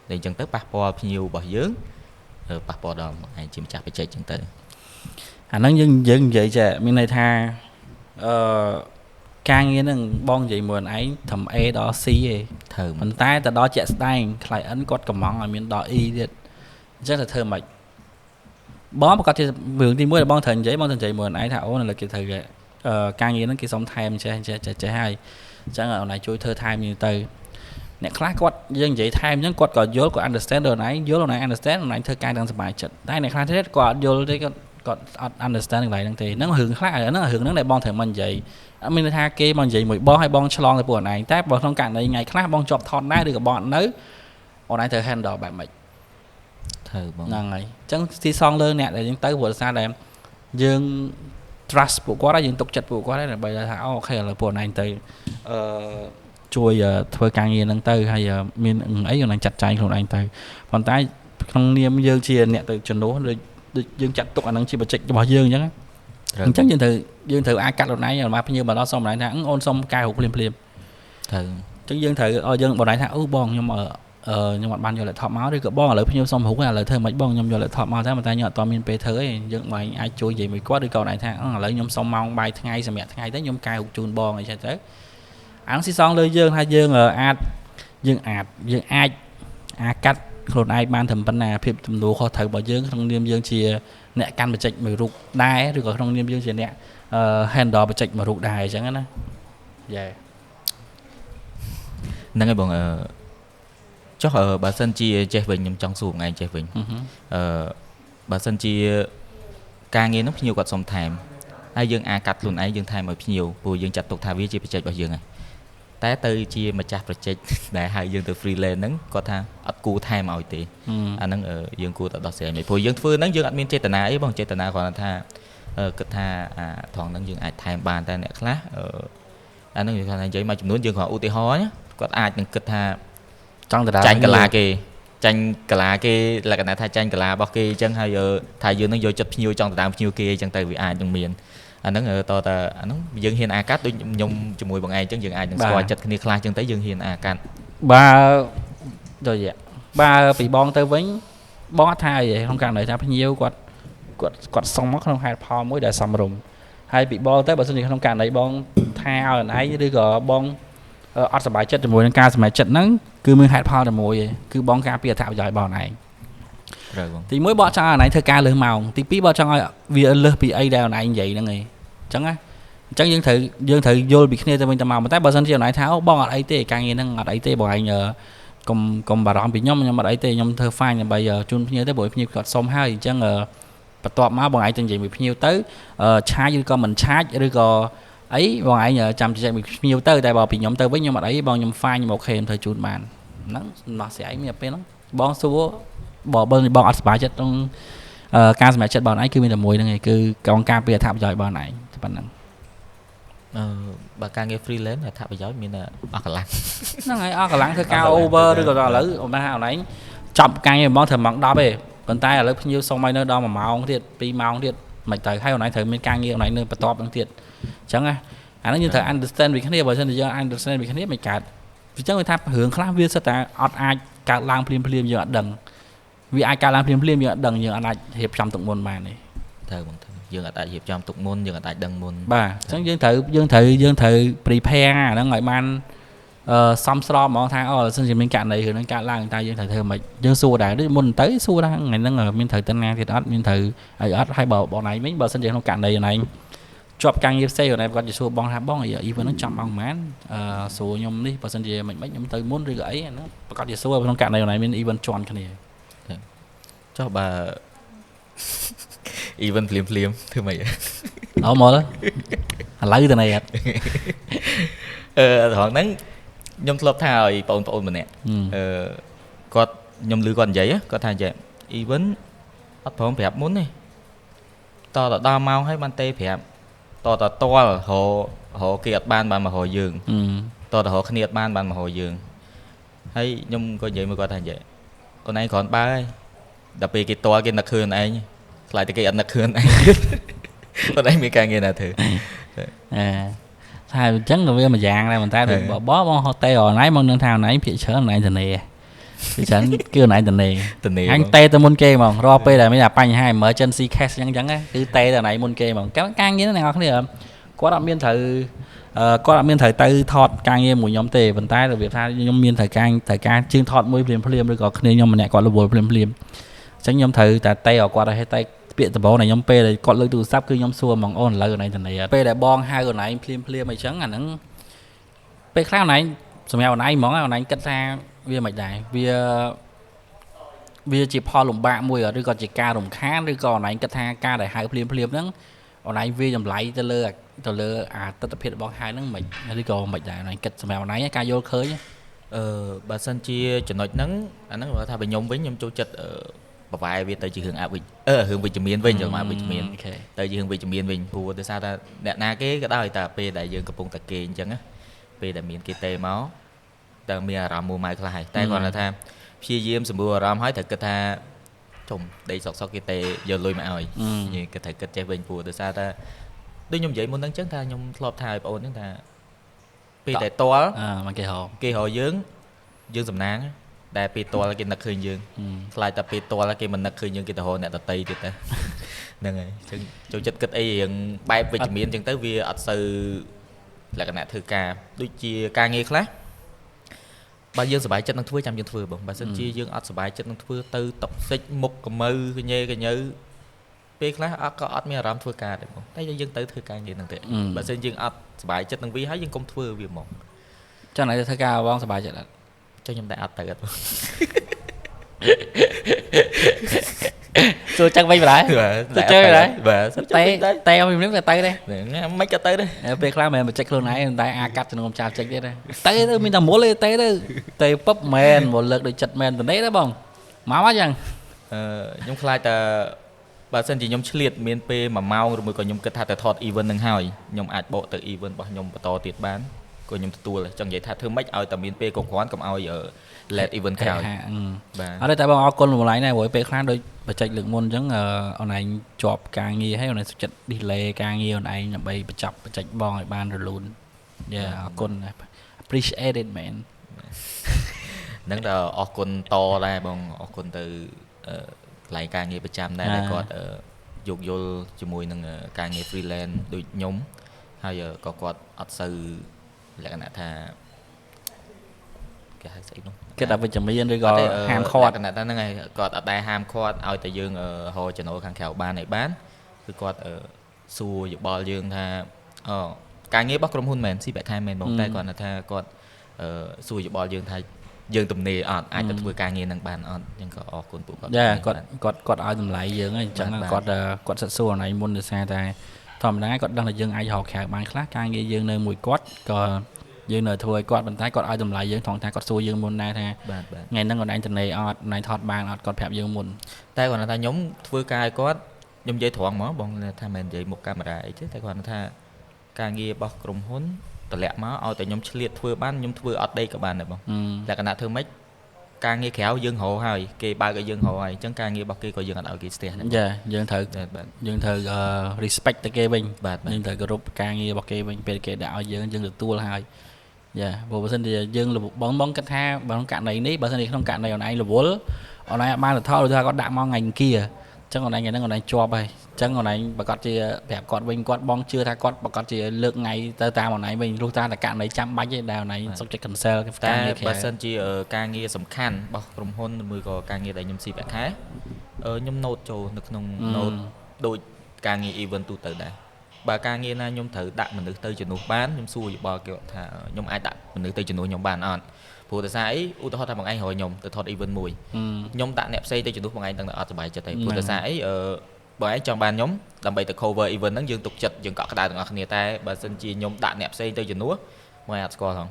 តែអញ្ចឹងទៅប៉ះពាល់ភ្ញៀវរបស់យើងប៉ះពាល់ដល់ឯងជាម្ចាស់បច្ចេកអញ្ចឹងទៅ អាហ្នឹងយើងនិយាយចេះមានន័យថាការងារហ្នឹងបងនិយាយមួយឯងត្រឹម A ដល់ C ទេត្រូវប៉ុន្តែទៅដល់ជាក់ស្ដែង client គាត់កំងឲ្យមានដល់ E ទៀតអញ្ចឹងទៅធ្វើម៉េចបងប្រកាសជារឿងទី1ដែលបងត្រូវនិយាយមួយឯងថាអូនឥឡូវគេត្រូវការងារហ្នឹងគេសុំថែមចេះហើយអញ្ចឹងអូនឯងជួយធ្វើថែមនេះទៅអ្នកខ្លះគាត់យើងនិយាយថែមអញ្ចឹងគាត់ក៏យល់គាត់ understand ដល់អូនឯងយល់អូនឯង understand អូនឯងធ្វើការទាំងសប្បាយចិត្តតែអ្នកខ្លះទៀតគាត់អត់យល់ទេគាត់អត់ understand កន្លែងហ្នឹងទេហ្នឹងរឿងខ្លះហ្នឹងរឿងហ្នឹងដែលបងត្រូវមកនិយាយអត់មានន័យថាគេមកនិយាយមួយបងឲ្យបងឆ្លងទៅពួកអូនឯងតែបើក្នុងករណីថ្ងៃខ្លះបងជាប់ថតដែរឬក៏បងអត់នៅអូនឯងត្រូវ handle បែបម៉េចត្រូវបងហ្នឹងហើយអញ្ចឹងទីសងលើអ្នកដែលយើងទៅព្រោះសារដែលយើង trust ពួកគាត់ហើយយើងទុកចិត្តពួកគាត់ហើយដើម្បីថាអូខេឥឡូវពួកអូនឯងទៅជួយធ្វើការងារហ្នឹងទៅហើយមានអីអូនឯងចាត់ចែងខ្លួនឯងទៅប៉ុន្តែក្នុងនាមយើងជាអ្នកទៅជំនួសដូចយើងចាត់ទុកអាហ្នឹងជាបច្ចេករបស់យើងអញ្ចឹងអញ្ចឹងយើងត្រូវអាចកាត់ខ្លួនឯងឲ្យមកភ្ញៀវមកដល់សុំបងឯងថាអូនសុំកែរូបភ្លាមត្រូវអញ្ចឹងយើងត្រូវឲ្យយើងបងឯងថាអូបងខ្ញុំខ្ញុំអត់បានយក laptop មកឬក៏បងឥឡូវភ្ញៀវសុំរូបឥឡូវធ្វើមិនបងខ្ញុំយក laptop មកតែប៉ុន្តែខ្ញុំអត់ទាន់មានពេលធ្វើទេយើងបងឯងអាចជួយនិយាយមួយគាត់ឬក៏បងឯងថាឥឡូវខ្ញុំសុំម៉ោងបាយថ្ងៃសម្រាប់ថ្ងៃទៅខ្ញុំកែរូបជូនបងអីចឹងទៅអានោះស៊ីសងលើយើងថាយើងអាចកាត់ខ្លួនឯងបានត្រឹមប៉ុណ្ណាភាពទំនួលខុសត្រូវរបស់យើងក្នុងនាមយើងជាអ្នកកាន់បច្ចេកមួយរូបដែរឬក៏ក្នុងនាមយើងជាអ្នកhandle បច្ចេកមួយរូបដែរអញ្ចឹងណាយេហ្នឹងហើយបងចុះបើសិនជាចេះវិញខ្ញុំចង់សួរថ្ងៃចេះវិញបើសិនជាការងារនោះភ្ញៀវគាត់សុំថែមហើយយើងអាចកាត់ខ្លួនឯងយើងថែមឲ្យភ្ញៀវព្រោះយើងចាត់ទុកថាវាជាបច្ចេករបស់យើងហើយតែទៅជាម្ចាស់ប្រជិកដែលហៅយើងទៅ freelance ហ្នឹងគាត់ថាអត់គួរថែមឲ្យទេអាហ្នឹងយើងគួរតែដោះស្រាយមិនព្រោះយើងធ្វើហ្នឹងយើងអត់មានចេតនាអីបងចេតនាគ្រាន់តែថាគិតថាត្រង់ហ្នឹងយើងអាចថែមបានតែអ្នកខ្លះអាហ្នឹងគាត់ថានិយាយមកចំនួនយើងគ្រាន់ឧទាហរណ៍ណាគាត់អាចនឹងគិតថាចង់តាចាញ់កាឡាគេលក្ខណៈថាចាញ់កាឡារបស់គេអញ្ចឹងហើយថាយើងនឹងយកចិត្តភ្ញៀវចង់តាមភ្ញៀវគេអញ្ចឹងទៅវាអាចនឹងមានអាហ្នឹងតើអាហ្នឹងយើងហ៊ានអាកាត់ដូចខ្ញុំជាមួយបងឯងអញ្ចឹងយើងអាចនឹងស្គាល់ចិត្តគ្នាខ្លះអញ្ចឹងទៅយើងហ៊ានអាកាត់បើពីបងទៅវិញបងអត់ថាអីក្នុងករណីថាភ្ញៀវគាត់សុំមកក្នុងហេតុផលមួយដែលសមរម្យហើយពីបងទៅបើសិនជាក្នុងករណីបងថាឲ្យអូនឯងឬក៏បងអត់សប្បាយចិត្តជាមួយនឹងការសម្រេចចិត្តហ្នឹងគឺមានហេតុផលតែមួយឯងគឺបងការពារអត្ថប្រយោជន៍របស់អូនឯងត្រូវបងទី1បងចង់ឲ្យអូនឯងធ្វើការលើសម៉ោងទី2បងចង់ឲ្យវាលើសពីអីដែលអូនឯងនិយាយហ្នឹងឯងអញ្ចឹងណាអញ្ចឹងយើងត្រូវយល់ពីគ្នាទៅវិញទៅមកតែបើសិនជាអូនឯងថាអូបងអត់អីទេការងារហ្នឹងអត់អីទេបងឯងកុំបារម្ភពីខ្ញុំអត់អីទេខ្ញុំធ្វើ fine ដើម្បីជូនភ្ញៀវទៅព្រោះភ្ញៀវគាត់សុំហើយអញ្ចឹងបន្ទាប់មកបងឯងទៅនិយាយមួយភ្ញៀវទៅឆាចឬក៏មិនឆាចឬក៏អីបងឯងចាំជជែកមួយភ្ញៀវទៅតែបើពីខ្ញុំទៅវិញខ្ញុំអត់អីបងខ្ញុំ fine ខ្ញុំអូខេខ្ញុំធ្វើជូនបានហ្នឹងដោះស្រាយមានពេលហ្នឹងបងសួរបងអត់សប្បាយចិត្តក្នុងការសម្រេចចិត្តបងឯងគឺមានតែមួយហ្នឹងឯងគឺកងការពារអត្ថប្រយោជន៍បងឯងប៉ុណ្ណឹងបើការងារ freelance អត្ថប្រយោជន៍មានអស់កម្លាំងហ្នឹងហើយអស់កម្លាំងធ្វើការ over ឬក៏ឥឡូវអូនថាអូនឯងចាប់ការងារហ្មងធ្វើម៉ោង10ទេប៉ុន្តែឥឡូវភ្ញៀវសុំឲ្យនៅដល់1ម៉ោងទៀត2ម៉ោងទៀតមិនទៅហើយអូនឯងត្រូវមានការងារអូនឯងនៅបន្ទាប់ហ្នឹងទៀតអញ្ចឹងណាអានេះយើងត្រូវ understand ពីគ្នាបើមិនយើង understand ពីគ្នាមិនកើតអញ្ចឹងវាថារឿងខ្លះវាសិតតែអត់អាចកើតឡើងភ្លាមយើងអត់ដឹងវាអាចកើតឡើងភ្លាមយើងអត់ដឹងយើងអត់អាចរៀបចំទុកមុនបានទេត្រូវបងយើងអត់អាចរៀបចំទុកមុនយើងអត់អាចដឹងមុនបាទអញ្ចឹងយើងត្រូវ prepare អាហ្នឹងឲ្យបានសមស្របហ្មងថាអូបើសិនជាមានករណីរឿងហ្នឹងកើតឡើងតែយើងត្រូវធ្វើមិនយើងសួរដែរដូចមុនទៅសួរថាថ្ងៃហ្នឹងមានត្រូវទៅណាទៀតអត់មានត្រូវអីអត់ហើយបើបងឯងវិញបើសិនជាក្នុងករណីអូនឯងជាប់ការងារផ្សេងអូនឯងគាត់จะសួរបងថាបង event ហ្នឹងចាំបងប៉ុន្មានសួរខ្ញុំនេះបើសិនជាមិនខ្ញុំទៅមុនឬក៏អីអាហ្នឹងប្រកាសជាសួរក្នុងករណីអូនឯងមាន event ជន់គ្នាចុះបើ event ភ្លាមធ្វើម៉េចអោមកឥឡូវទៅណៃអត់ត្រង់ហ្នឹងខ្ញុំធ្លាប់ថាឲ្យបងប្អូនម្នាក់គាត់ខ្ញុំឮគាត់និយាយគាត់ថាចេះ event អត់ព្រមប្រាប់មុនទេតដល់ម៉ោងហើយបានទេប្រាប់តតលរគេអត់បានមករកយើងតរកគ្នាអត់បានមករកយើងហើយខ្ញុំក៏និយាយមកគាត់ថាចេះអូនឯងគ្រាន់បើហើយដល់ពេលគេតល់គេនឹកឃើញអូនឯងខ្លាចតែគេអត់នឹកឃើញអូនឯងអូនឯងមានការងារណាធ្វើថាអញ្ចឹងក៏វាមួយយ៉ាងដែរប៉ុន្តែបងហត់តែអូនឯងមកនឹងថាអូនឯងភាកច្រើនអូនឯងទៅនេះ ពីច្រើនគឺអនឡាញតនេ តនេ អញតេទៅមុនគេហ្មងរាល់ពេលដែលមានបញ្ហា emergency case អញ្ចឹងគឺតេទៅអនឡាញមុនគេហ្មងការងារអ្នកនរគ្នាគាត់អត់មានត្រូវទៅថតការងារមួយខ្ញុំទេប៉ុន្តែរបៀបថាខ្ញុំមានត្រូវការជើងថតមួយភ្លាមឬក៏គ្នាខ្ញុំម្នាក់គាត់រវល់ភ្លាមអញ្ចឹងខ្ញុំត្រូវតែតេឲ្យគាត់ឲ្យតែពាក្យដំបូងដែលខ្ញុំពេលដែលគាត់លើកទូរស័ព្ទគឺខ្ញុំសួរហ្មងអូនឥឡូវអនឡាញតនេពេលដែលបងហៅអនឡាញភ្លាមអីចឹងអាហ្នឹងពេលខ្លះអនឡាញសម្រាប់អនឡាញហ្មងអនឡាញគិតថាវាមិនដែរវាជាផលលំបាកមួយឬក៏ជាការរំខានឬក៏អនឡាញគិតថាការដែលហៅភ្លាមហ្នឹងអនឡាញវាចម្លៃទៅលើអាទស្សនវិជ្ជារបស់ហៅហ្នឹងមិនឬក៏មិនដែរអនឡាញគិតសម្រាប់អនឡាញការយល់ឃើញបើសិនជាចំណុចហ្នឹងអាហ្នឹងគាត់ថាបើខ្ញុំវិញខ្ញុំចូលចិត្តប្រវាយវាទៅជារឿងរឿងវិជ្ជមានវិញចូលមកវិជ្ជមានទៅជារឿងវិជ្ជមានវិញព្រោះដោយសារតែអ្នកណាគេក៏ដោយតែពេលដែលយើងកំពុងតែគេអញ្ចឹងណាពេលដែលមានគេទេមកតើមានអារម្មណ៍មួម៉ៅខ្លះហើយតែគាត់ថាព្យាយាមសម្រួលអារម្មណ៍ហើយត្រូវគិតថាជុំដេកសុកគេទេយកលុយមកឲ្យយើងគិតថាគិតចេះវិញព្រោះដោយសារតែដូចខ្ញុំនិយាយមុនហ្នឹងអញ្ចឹងថាខ្ញុំធ្លាប់ថាឲ្យបងអូនហ្នឹងថាពេលតែតល់មកគេរកយើងសំណាងដែលពេលតល់គេនឹកឃើញយើងខ្លាចតែពេលតល់គេមិននឹកឃើញយើងគេទៅរកអ្នកដតីទៀតទៅហ្នឹងហើយអញ្ចឹងចូលចិត្តគិតអីរឿងបែបវិជ្ជមានអញ្ចឹងទៅវាអត់សូវលក្ខណៈធ្វើការដូចជាការងារខ្លះបើយើងសប្បាយចិត្តនឹងធ្វើចាំយើងធ្វើបងបើមិនជាយើងអត់សប្បាយចិត្តនឹងធ្វើទៅតុកសិចមុខកមើកញ៉េកញើពេលខ្លះក៏អត់មានអារម្មណ៍ធ្វើការដែរបងតែយើងទៅធ្វើការងារហ្នឹងទេបើមិនយើងអត់សប្បាយចិត្តនឹងវាហើយយើងកុំធ្វើវាហ្មងចឹងណាធ្វើការបងសប្បាយចិត្តអត់ចុះខ្ញុំតែអត់ទៅអត់សួរចឹងវិញបណ្ដោយទៅchơi rồiតែអមខ្ញុំទៅដែរមិនក៏ទៅដែរពេលខ្លះមិនបញ្ចេញខ្លួនឯងតែអាកាត់ចំនួនចាស់ចេញទៀតទៅមានតែមុលទៅពឹបមែនមកលើកដូចចិត្តមែនទៅនេះដែរបងមកអញ្ចឹងខ្ញុំខ្លាចតែបើសិនជាខ្ញុំឆ្លៀតមានពេល1ម៉ោងឬមួយក៏ខ្ញុំគិតថាទៅថត event នឹងហើយខ្ញុំអាចបកទៅ event របស់ខ្ញុំបន្តទៀតបានក៏ខ្ញុំទទួលចង់និយាយថាធ្វើម៉េចឲ្យតែមានពេលគ្រប់គ្រាន់កុំឲ្យ let event ក្រោយបាទអត់ទេតែបងអរគុណម្ល៉េះដែរព្រោះពេលខ្លះដូចបច្ចេកលើកមុនអញ្ចឹងអនឡាញជាប់ការងារហើយអនឡាញសុខចិត្ត delay ការងារអនឡាញដើម្បីបញ្ចប់បច្ចេកបងឲ្យបានរលូនអរគុណ appreciate it man ហ្នឹងដល់អរគុណតដែរបងអរគុណទៅកន្លែងការងារប្រចាំដែរដែលគាត់យោគយល់ជាមួយនឹងការងារ freelance ដូចខ្ញុំហើយក៏គាត់អត់សូវលក្ខណៈថាគេហៅស្អីនោះគេថាវិជ្ជមានឬក៏ហាមឃាត់លក្ខណៈហ្នឹងហើយគាត់អត់ដែរហាមឃាត់ឲ្យតែយើងរកចំណូលខាងក្រៅបានឲ្យបានគឺគាត់សួរយោបល់យើងថាការងាររបស់ក្រុមហ៊ុនមែនស៊ីប្រាក់ខែមែនបងតែគាត់ថាគាត់សួរយោបល់យើងថាយើងទំនេរអត់អាចទៅធ្វើការងារនឹងបានអត់អញ្ចឹងក៏អរគុណពួកគាត់គាត់ឲ្យតម្លៃយើងអញ្ចឹងគាត់សិតសួរអនឡាញមុនដោយសារតែធម្មតាគាត់ដឹងថាយើងអាចរកក្រៅបានខ្លះការងារយើងនៅមួយគាត់ក៏យើងនៅធ្វើឲ្យគាត់ប៉ុន្តែគាត់ឲ្យតម្លៃយើងថងថាគាត់សួរយើងមុនដែរថាថ្ងៃហ្នឹងអនឡាញតនេអត់អនឡាញថតបានអត់គាត់ប្រាប់យើងមុនតែគាត់ថាខ្ញុំធ្វើការឲ្យគាត់ខ្ញុំនិយាយត្រង់ហ្មងបងថាមិននិយាយមុខកាមេរ៉ាអីទេតែគាត់ថាការងាររបស់ក្រុមហ៊ុនតម្លាក់មកឲ្យតែខ្ញុំឆ្លៀតធ្វើបានខ្ញុំធ្វើអត់ដេកក៏បានដែរបងលក្ខណៈធ្វើម៉េចការងារក្រៅយើងរកហើយគេបើកឲ្យយើងរកហើយអញ្ចឹងការងាររបស់គេក៏យើងអត់ឲ្យគេស្ទះដែរចាយើងត្រូវ respect ទៅគេវិញយើងត្រូវគោរពការងាររបស់គេវិញពេលគេដាក់ឲ្យយើងទទួលហើយយ៉ាបើសិនជាយើងបងគិតថាបើក្នុងករណីនេះបើសិនជាក្នុងករណីអនឡាញរវល់អនឡាញបានទៅថតឬថាគាត់ដាក់មកថ្ងៃអង្គារអញ្ចឹងអនឡាញហ្នឹងអនឡាញជាប់ហើយអញ្ចឹងអនឡាញប្រកាសជាប្រាប់គាត់វិញគាត់បងជឿថាគាត់ប្រកាសជាលើកថ្ងៃទៅតាមអនឡាញវិញលុះតាមតែករណីចាំបាច់ទេដែលអនឡាញសុខចិត្ត cancel តែបើសិនជាការងារសំខាន់របស់ក្រុមហ៊ុនឬក៏ការងារដែលខ្ញុំស៊ីប្រាក់ខែខ្ញុំ note ចូលនៅក្នុង note ដូចការងារ event ទូទៅដែរបើការងារណាខ្ញុំត្រូវដាក់មនុស្សទៅជំនួសបានខ្ញុំសួរយោបល់គេថាខ្ញុំអាចដាក់មនុស្សទៅជំនួសខ្ញុំបានអត់ព្រោះតែសារអីឧទាហរណ៍ថាបងឯងរកខ្ញុំទៅថត event មួយខ្ញុំដាក់អ្នកផ្សេងទៅជំនួសបងឯងដឹងតែអត់សុបាយចិត្តទេព្រោះតែសារអីបងឯងចង់បានខ្ញុំដើម្បីទៅ cover event ហ្នឹងយើងទុកចិត្តយើងកក់ក្ដៅទាំងអស់គ្នាតែបើសិនជាខ្ញុំដាក់អ្នកផ្សេងទៅជំនួសបងឯងអត់ស្គាល់ហង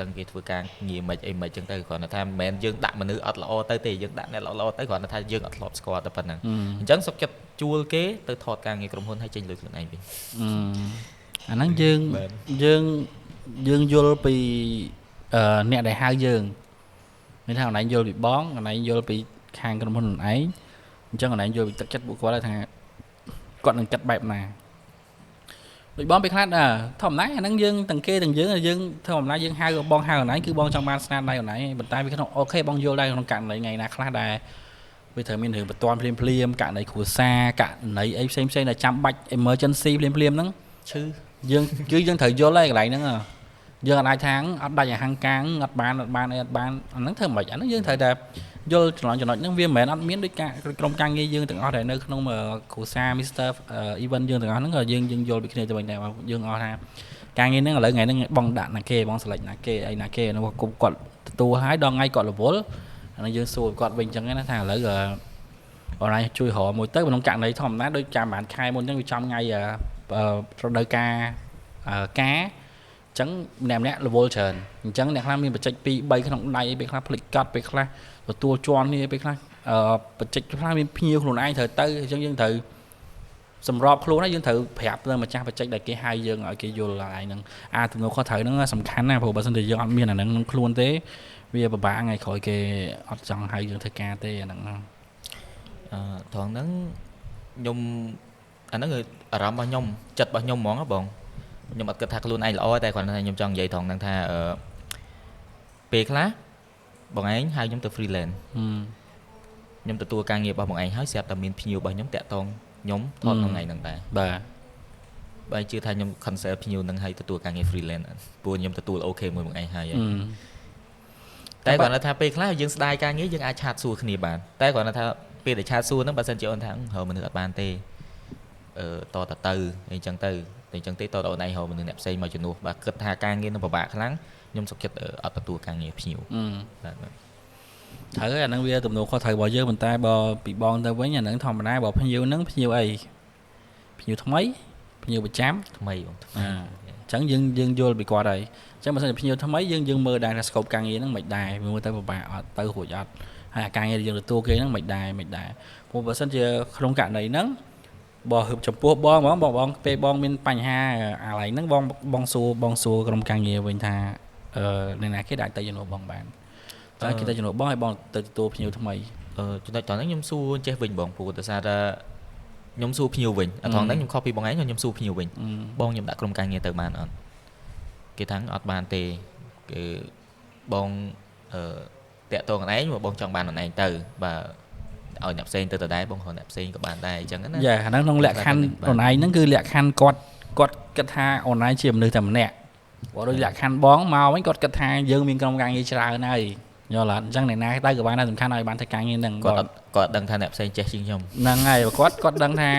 ដឹងគេធ្វើការងារមិនអីមិនចឹងទៅគ្រាន់តែថាមិនមែនយើងដាក់មនុស្សអត់ល្អទៅទេយើងដាក់អ្នកល្អទៅគ្រាន់តែថាយើងអត់ធ្លាប់ស្គាល់តែប៉ុណ្្នឹងអញ្ចឹងសុខចិត្តជួលគេទៅថតការងារក្រុមហ៊ុនឲ្យចេញលុយខ្លួនឯងវិញអាហ្នឹងយើងយល់ពីអ្នកដែលហៅយើងមានថាអនឡាញយល់ពីបងអនឡាញយល់ពីខាងក្រុមហ៊ុនខ្លួនឯងអញ្ចឹងអនឡាញយល់ពីទឹកចិត្តពួកគាត់ថាគាត់នឹងគិតបែបណា ដូចបងពេលខ្លះធម្មតាអាហ្នឹងយើងទាំងគេទាំងយើងធម្មតាយើងហៅបងហៅអនឡាញគឺបងចង់បានស្នាដៃអនឡាញប៉ុន្តែវាក្នុងអូខេបងយល់ដែរក្នុងករណីថ្ងៃណាខ្លះដែរវាត្រូវមានរឿងបន្ទាន់ភ្លាមករណីគ្រួសារករណីអីផ្សេងដែលចាំបាច់ emergency ភ្លាមហ្នឹងឈឺយើងត្រូវយល់ហើយកន្លែងហ្នឹងយើងអាចថាអត់ដាច់អាហាំងកាងអត់បានអីអត់បានអាហ្នឹងធ្វើមិនអាហ្នឹងយើងត្រូវតែយល់ចំណុចហ្នឹងវាមិនមែនអត់មានដូចការក្រុមការងារយើងទាំងអស់ដែលនៅក្នុងគ្រួសារ Mr. Event យើងទាំងអស់ហ្នឹងក៏យើងយល់ពីគ្នាទៅវិញដែរយើងអស់ថាការងារហ្នឹងឥឡូវថ្ងៃហ្នឹងបងដាក់ណាគេបង select ណាគេអីណាគេហ្នឹងគាត់ទទួលហើយដល់ថ្ងៃគាត់រវល់អាហ្នឹងយើងសួរគាត់វិញអញ្ចឹងណាថាឥឡូវអនឡាញជួយរកមួយទៅក្នុងករណីធម្មតាដូចចាំបានខែមុនអញ្ចឹងវាចំថ្ងៃរដូវកាលការអញ្ចឹងម្នាក់រវល់ច្រើនអញ្ចឹងអ្នកខ្លះមានបច្ចេក2 3ក្នុងដៃពេលខ្លះផ្លិចកាត់ពេលខ្លះទទួលជាន់គ្នាពេលខ្លះបច្ចេកខ្លះមានភ្ញៀវខ្លួនឯងត្រូវទៅអញ្ចឹងយើងត្រូវសម្របខ្លួនហើយយើងត្រូវប្រាប់ទៅម្ចាស់បច្ចេកដែលគេហៅយើងឲ្យគេយល់ហើយហ្នឹងទំនួលខុសត្រូវហ្នឹងសំខាន់ណាស់ព្រោះបើមិនតែយើងអត់មានអាហ្នឹងក្នុងខ្លួនទេវាពិបាកថ្ងៃក្រោយគេអត់ចង់ហៅយើងធ្វើការទេអាហ្នឹងត្រង់ហ្នឹងខ្ញុំអាហ្នឹងគឺអារម្មណ៍របស់ខ្ញុំចិត្តរបស់ខ្ញុំហ្មងបងខ្ញុំអត់គិតថាខ្លួនឯងល្អតែគ្រាន់តែខ្ញុំចង់និយាយត្រង់ហ្នឹងថាពេលខ្លះបងឯងហៅខ្ញុំទៅ freelance ខ្ញុំទទួលការងាររបស់បងឯងហើយស្រាប់តែមានភ្ញៀវរបស់ខ្ញុំតាក់ទងខ្ញុំថតក្នុងថ្ងៃហ្នឹងដែរបាទបើជឿថាខ្ញុំ cancel ភ្ញៀវហ្នឹងហើយទទួលការងារ freelance ព្រោះខ្ញុំទទួលអូខេមួយបងឯងហើយតែគ្រាន់តែថាពេលខ្លះយើងស្ដាយការងារយើងអាចឆាតសួរគ្នាបានតែគ្រាន់តែថាពេលដែលឆាតសួរហ្នឹងបើសិនជាអូនថាហៅមនុស្សអត់បានទេតទៅអីចឹងទៅតែអញ្ចឹងទេតអូនឯងហៅមនុស្សអ្នកផ្សេងមកជំនួសបើគិតថាការងារនឹងពិបាកខ្លាំងខ្ញុំសុខចិត្តអត់ទទួលការងារភ្ញៀវបាទត្រូវអាហ្នឹងវាទំនួលខុសត្រូវរបស់យើងប៉ុន្តែបើពីបងទៅវិញអាហ្នឹងធម្មតាបើភ្ញៀវហ្នឹងភ្ញៀវអីភ្ញៀវថ្មីភ្ញៀវប្រចាំថ្មីបងអញ្ចឹងយើងយល់ពីគាត់ហើយអញ្ចឹងបើសិនជាភ្ញៀវថ្មីយើងមើលដែរថា scope ការងារហ្នឹងមិនដែរមើលទៅពិបាកអត់ទៅរួចអត់ហើយអាការងារដែលយើងទទួលគេហ្នឹងមិនដែរព្រោះបើសិនជាក្នុងករណីហ្នឹងបើចំពោះបងពេលបងមានបញ្ហាអាឡៃហ្នឹងបងសួរក្រុមការងារវិញថាអ្នកណាគេអាចទៅជំនួសបងបានតែគេទៅជំនួសបងឲ្យបងទៅទទួលភ្ញៀវថ្មីចំណុចតោះហ្នឹងខ្ញុំសួរចេះវិញបងព្រោះដោយសារតែខ្ញុំសួរភ្ញៀវវិញអត់ថងហ្នឹងខ្ញុំខុសពីបងឯងខ្ញុំសួរភ្ញៀវវិញបងខ្ញុំដាក់ក្រុមការងារទៅបានអត់គេថាអត់បានទេគឺបងតាក់ទងខ្លួនឯងមកបងចង់បានខ្លួនឯងទៅបើឲ្យអ្នកផ្សេងទៅដែរបងគ្រាន់អ្នកផ្សេងក៏បានដែរអញ្ចឹងណាយ៉ាអាហ្នឹងក្នុងលក្ខខណ្ឌអនឡាញហ្នឹងគឺលក្ខខណ្ឌគាត់គិតថាអនឡាញជាមនុស្សតែម្នាក់បើដូចលក្ខខណ្ឌបងមកវិញគាត់គិតថាយើងមានក្រុមការងារច្រើនហើយយល់អត់អញ្ចឹងអ្នកណាទៅក៏បានដែរសំខាន់ឲ្យបានធ្វើការងារហ្នឹងគាត់ដឹងថាអ្នកផ្សេងចេះជាងខ្ញុំហ្នឹងហើយគាត់ដឹងថា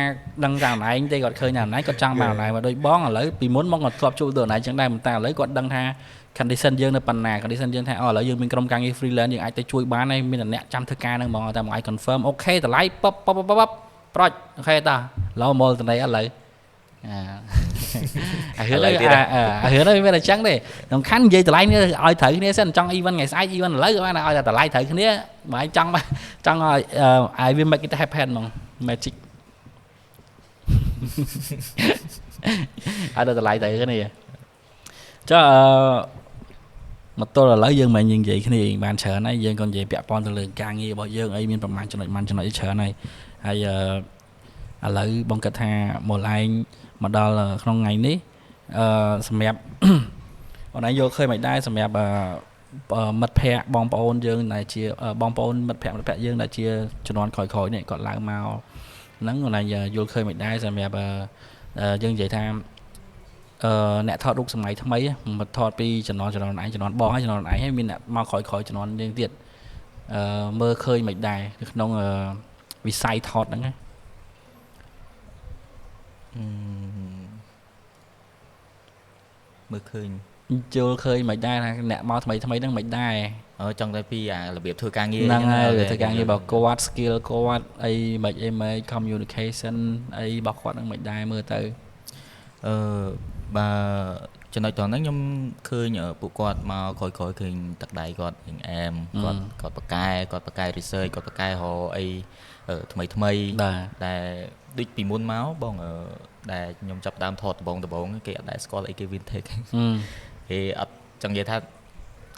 តែអនឡាញទេគាត់ឃើញថាអនឡាញគាត់ចង់បានអនឡាញមកដូចបងឥឡូវពីមុនមកគាត់ធ្លាប់ជួបទៅអនឡាញអញ្ចឹងដែរតែឥឡូវគាត់ដឹងថា condition យើងនៅប៉ុណ្ណា condition យើងថាឥឡូវយើងមានក្រុមការងារ freelance យើងអាចទៅជួយបានហើយមានអ្នកចាំធ្វើការហ្នឹងហ្មងតែមកឲ្យ confirm អូខេតម្លៃប៉បប្រូចអូខេតាឡូមកតំណៃឥឡូវរឿងនេះវាតែចឹងទេសំខាន់និយាយតម្លៃនេះឲ្យត្រូវគ្នាសិនចង់ event ថ្ងៃស្អែក event ឥឡូវបានឲ្យតែតម្លៃត្រូវគ្នាបើឯងចង់ឲ្យវា make it happen ហ្មង magic ឲ្យតែតម្លៃត្រូវគ្នាចុះមកទល់ឥឡូវយើងមិននិយាយគ្នាបានច្រើនហើយយើងក៏និយាយពាក់ព័ន្ធទៅលើការងាររបស់យើងអីមានប្រមាណចំណុចច្រើនហើយឥឡូវបងគិតថាមកឯងមកដល់ក្នុងថ្ងៃនេះសម្រាប់អូនឯងយកឃើញមិនដែរសម្រាប់មិត្តភ័ក្តិបងប្អូនយើងដែលជាបងប្អូនមិត្តភ័ក្តិយើងដែលជាជំនាន់ក្រោយៗនេះគាត់ឡើងមកហ្នឹងអូនឯងយល់ឃើញមិនដែរសម្រាប់យើងនិយាយថាអ្នកថតរូបសម័យថ្មីមកថតពីជំនាន់ឯងជំនាន់បងហើយជំនាន់ឯងហើយមានអ្នកមកក្រោយជំនាន់យើងទៀតមើលឃើញមិនដែរក្នុងវិស័យថតហ្នឹងមើលឃើញយល់ឃើញមិនដែរថាអ្នកមកថ្មីហ្នឹងមិនដែរចង់តែពីរបៀបធ្វើការងារហ្នឹងហើយធ្វើការងាររបស់គាត់ skill គាត់អីមិនអីមិន communication អីរបស់គាត់ហ្នឹងមិនដែរមើលទៅបើចំណុចត្រង់ហ្នឹងខ្ញុំឃើញពួកគាត់មកក្រោយឃើញទឹកដៃគាត់អែមគាត់បកកែ research គាត់បកកែរកអីថ្មីដែលដូចពីមុនមកបងដែលខ្ញុំចាប់ដើមថតដំបូងគេអត់ដែលស្គាល់អីគេ vintage គេអត់ចង់និយាយថា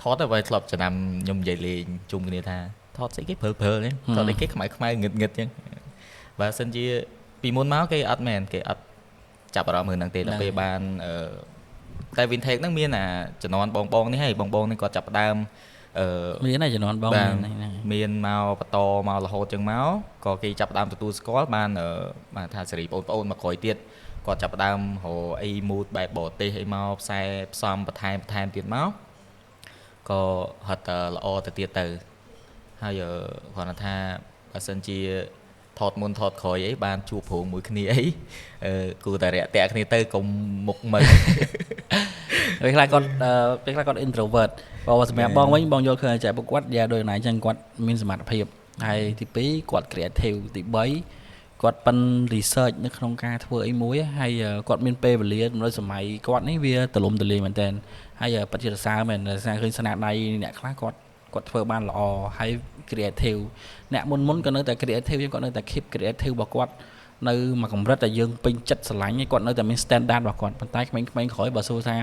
ថតទៅបើធ្លាប់ចំណាំខ្ញុំនិយាយលេងជុំគ្នាថាថតស្អីគេព្រើហ្នឹងថតអីគេខ្មៅងឹតអញ្ចឹងបើសិនជាពីមុនមកគេអត់មែនគេអត់ ចាប់អារម្មណ៍រឿងហ្នឹងទេដល់ពេលបានតែ Vintage ហ្នឹងមានជំនាន់បងនេះហើយបងនេះគាត់ចាប់ផ្ដើមមានជំនាន់បងមានមកបន្តមករហូតចឹងមកក៏គេចាប់ផ្ដើមទទួលស្គាល់បានថាសេរីបងប្អូនមកក្រោយទៀតគាត់ចាប់ផ្ដើមរកអី mood បែបបរទេសអីមកផ្សាយផ្សំបន្ថែមទៀតមកក៏ហត់ល្អទៅទៀតទៅហើយគាត់ថាបើសិនជាថតមុនថតក្រោយអីបានជួបព្រមមួយគ្នាអីគូតែរាក់តាក់គ្នាទៅកុំមុខមើលពេលខ្លះគាត់ introvert បើសម្រាប់បងវិញបងយល់ឃើញចែកពួកគាត់យ៉ាដូចណាអញ្ចឹងគាត់មានសមត្ថភាពហើយទី2គាត់ creative ទី3គាត់ប៉ិន research នៅក្នុងការធ្វើអីមួយហើយគាត់មានពេលវេលានៅសម័យគាត់នេះវាទលំទលាយមែនតើហើយពិតជាសរសើរមែនសារឃើញស្នាដៃអ្នកខ្លះគាត់ធ្វើបានល្អហើយ creative អ្នកមុនក៏នៅតែ creative គាត់នៅតែ keep creative របស់គាត់នៅមួយកម្រិតដែលយើងពេញចិត្តស្រឡាញ់គាត់នៅតែមាន standard របស់គាត់ប៉ុន្តែក្មេងៗក្រោយបើសួរថា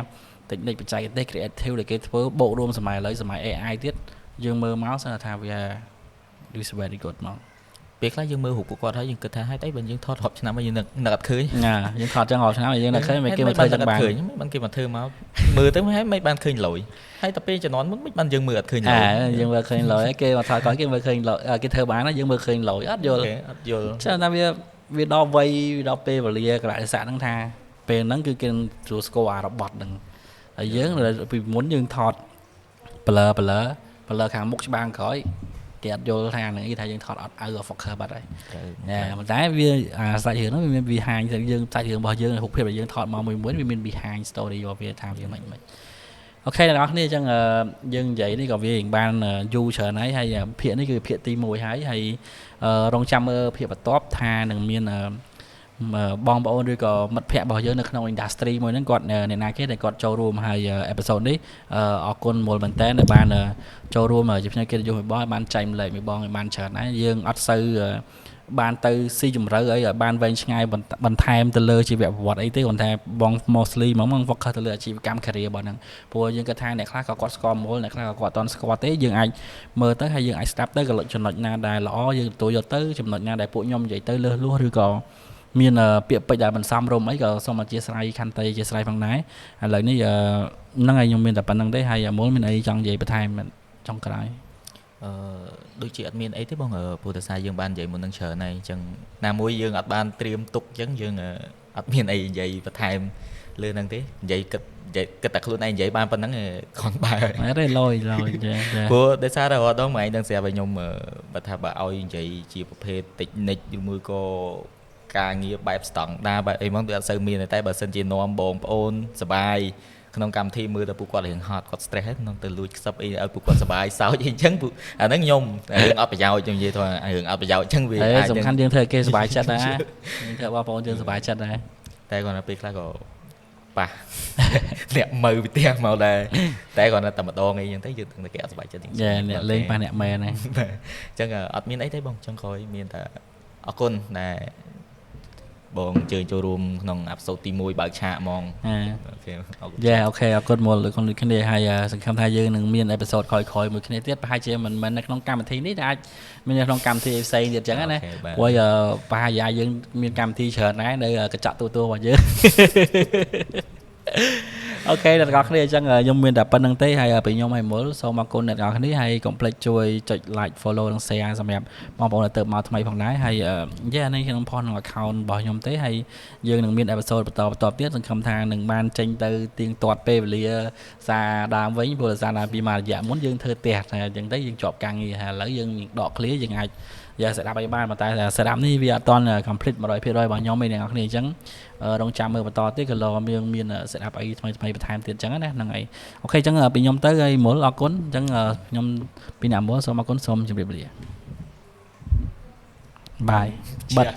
technique បច្ចេកទេស creative ដែលគេធ្វើបូករួមសម័យឥឡូវសម័យ AI ទៀតយើងមើលមកស្អាតថាវា is very good មកពេលខ្លះយើងមើលរូបពួកគាត់ហើយយើងគិតថាហេតុអីបើយើងថតរាប់ឆ្នាំហើយយើងនឹកអត់ឃើញយើងថតចឹងរាប់ឆ្នាំហើយយើងនឹកឃើញមិនគេមកធ្វើចឹងបានមិនគេមកធ្វើមកមើលទៅហើយមិនបានឃើញលយហើយតែពេលជំនាន់មុនមិនបានយើងមើលអត់ឃើញលយយើងមើលឃើញលយគេមកថតគាត់គេមើលឃើញលយគេធ្វើបានយើងមើលឃើញលយអត់យល់ចឹងថាវាដល់វ័យដល់ពេលវេលាកលៈទេសៈហ្នឹងថាពេលហ្នឹងគឺគេទទួលស្គាល់អារបត់ហ្នឹងហើយយើងពីមុនយើងថតblur ខាងមុខច្បាងក្រោយគេអត់យល់ថាហ្នឹងគេថាយើងថតអត់ out of focus បាត់ហើយប៉ុន្តែវាសាច់រឿងហ្នឹងវាមាន behind យើងសាច់រឿងរបស់យើងរូបភាពដែលយើងថតមកមួយវាមាន behind story របស់វាថាវាមិនអូខេអ្នកនរគ្នាអញ្ចឹងយើងនិយាយនេះក៏វាបានយូរច្រើនហើយភាគនេះគឺភាគទី1ហើយរងចាំមើលភាគបន្ទាប់ថានឹងមានបងប្អូនឬក៏មិត្តភ័ក្តិរបស់យើងនៅក្នុង industry មួយហ្នឹងគាត់អ្នកណាគេដែលគាត់ចូលរួមហើយ episode នេះអរគុណមូលមែនតើដែលបានចូលរួមជាផ្នែកកិត្តិយសមួយបងបានចែកម្លែកមួយបងឲ្យបានច្រើនដែរយើងអត់សូវបានទៅស៊ីជម្រៅអីឲ្យបានវែងឆ្ងាយបន្ថែមទៅលើជីវប្រវត្តិអីទេគាត់ថាបង mostly ហ្មង focus ទៅលើអាជីវកម្ម career របស់ហ្នឹងព្រោះយើងគិតថាអ្នកខ្លះក៏គាត់ស្គាល់មូលអ្នកខ្លះក៏គាត់អត់ស្គាល់ទេយើងអាចមើលទៅហើយយើងអាចស្ដាប់ទៅក៏ចំណុចណាដែលល្អយើងទទួលយកទៅចំណុចណាដែលពួកខ្ញុំនិយាយទៅលើសលួសឬក៏មានពាក្យពេចន៍ដែលមិនសមរម្យអីក៏សូមអធិស្ឋានខន្តីអធិស្ឋានផងដែរឥឡូវនេះហ្នឹងហើយខ្ញុំមានតែប៉ុណ្្នឹងទេហើយមូលមានអីចង់និយាយបន្ថែមចុងក្រោយដូចជាអត់មានអីទេបងព្រោះតែសារយើងបាននិយាយមុននឹងច្រើនហើយអញ្ចឹងណាមួយយើងអត់បានត្រៀមទុកអញ្ចឹងយើងអត់មានអីនិយាយបន្ថែមលើហ្នឹងទេនិយាយគិតតែខ្លួនឯងនិយាយបានប៉ុណ្ណឹងគ្រាន់បើអត់ទេលយចាព្រោះដោយសារតែរហូតដល់មួយឯងដឹងស្រាប់ឲ្យខ្ញុំបើថាបើឲ្យនិយាយជាប្រភេទ technique ឬមួយក៏ការងារបែបស្តង់ដាបែបអីហ្មងវាអត់សូវមានតែបើសិនជានាំបងប្អូនសប្បាយក្នុងកម្មវិធីមើលតែពួកគាត់រៀងហត់គាត់ stress ហ្នឹងក្នុងទៅលួចខ្សឹបអីឲ្យពួកគាត់សប្បាយសើចអីអញ្ចឹងអាហ្នឹងខ្ញុំរឿងអត់ប្រយោជន៍ខ្ញុំនិយាយថារឿងអត់ប្រយោជន៍អញ្ចឹងវាអាចសំខាន់យើងធ្វើឲ្យគេសប្បាយចិត្តដែរយើងធ្វើបងប្អូនយើងសប្បាយចិត្តដែរតែគាត់នៅពេលខ្លះក៏ប៉ះអ្នកមើលពីផ្ទះមកដែរតែគាត់នៅតែម្ដងអីអញ្ចឹងទៅយើងតែគេអត់សប្បាយចិត្តអញ្ចឹងអ្នកលេងប៉ះអ្នកមែនហ្នឹងអញ្ចឹងអត់មានអីទេបងចុងក្រោយមានតែអរគុណដែលបងអញ្ជើញចូលរួមក្នុងអេពីសូតទី1បើកឆាកហ្មងអូខេអរគុណមូលដូចគ្នាហើយសង្ឃឹមថាយើងនឹងមានអេពីសូតក្រោយៗមួយគ្នាទៀតប្រហែលជាមិនមែននៅក្នុងកម្មវិធីនេះតែអាចមាននៅក្នុងកម្មវិធីផ្សេងទៀតអញ្ចឹងណាព្រោះប្រហែលជាយើងមានកម្មវិធីច្រើនដែរនៅកញ្ចក់ទូរបស់យើងអូខេអ្នកនរគ្នាអញ្ចឹងខ្ញុំមានតែប៉ុណ្្នឹងទេហើយពីខ្ញុំឲ្យមុលសូមអរគុណអ្នកនរគ្នាហើយកុំភ្លេចជួយចុច like follow និង share សម្រាប់បងប្អូនដែលទៅមកថ្មីផងដែរហើយនេះខ្ញុំផុសក្នុង account របស់ខ្ញុំទេហើយយើងនឹងមាន episode បន្តទៀតសង្ឃឹមថានឹងបានចេញទៅទៀងទាត់ពេលវេលាសារដើមវិញព្រោះសារដើមពីមួយរយៈមុនយើងធ្វើផ្ទះតែអញ្ចឹងទៅយើងជាប់ការងារហើយឥឡូវយើងដក clear យើងអាចយកសេដាប់ឲ្យបានតែសេដាប់នេះវាអត់ទាន់ complete 100% របស់ខ្ញុំទេអ្នកនរគ្នាអញ្ចឹងរងចាំមើលបន្តទៀតក៏មានសេដាប់អីថ្មីបន្ថែមទៀតអញ្ចឹងណាហ្នឹងហើយអូខេអញ្ចឹងពីខ្ញុំទៅហើយមុលអរគុណអញ្ចឹងខ្ញុំពីអ្នកមុលសូមអរគុណសូមជម្រាបលាបាយបាត់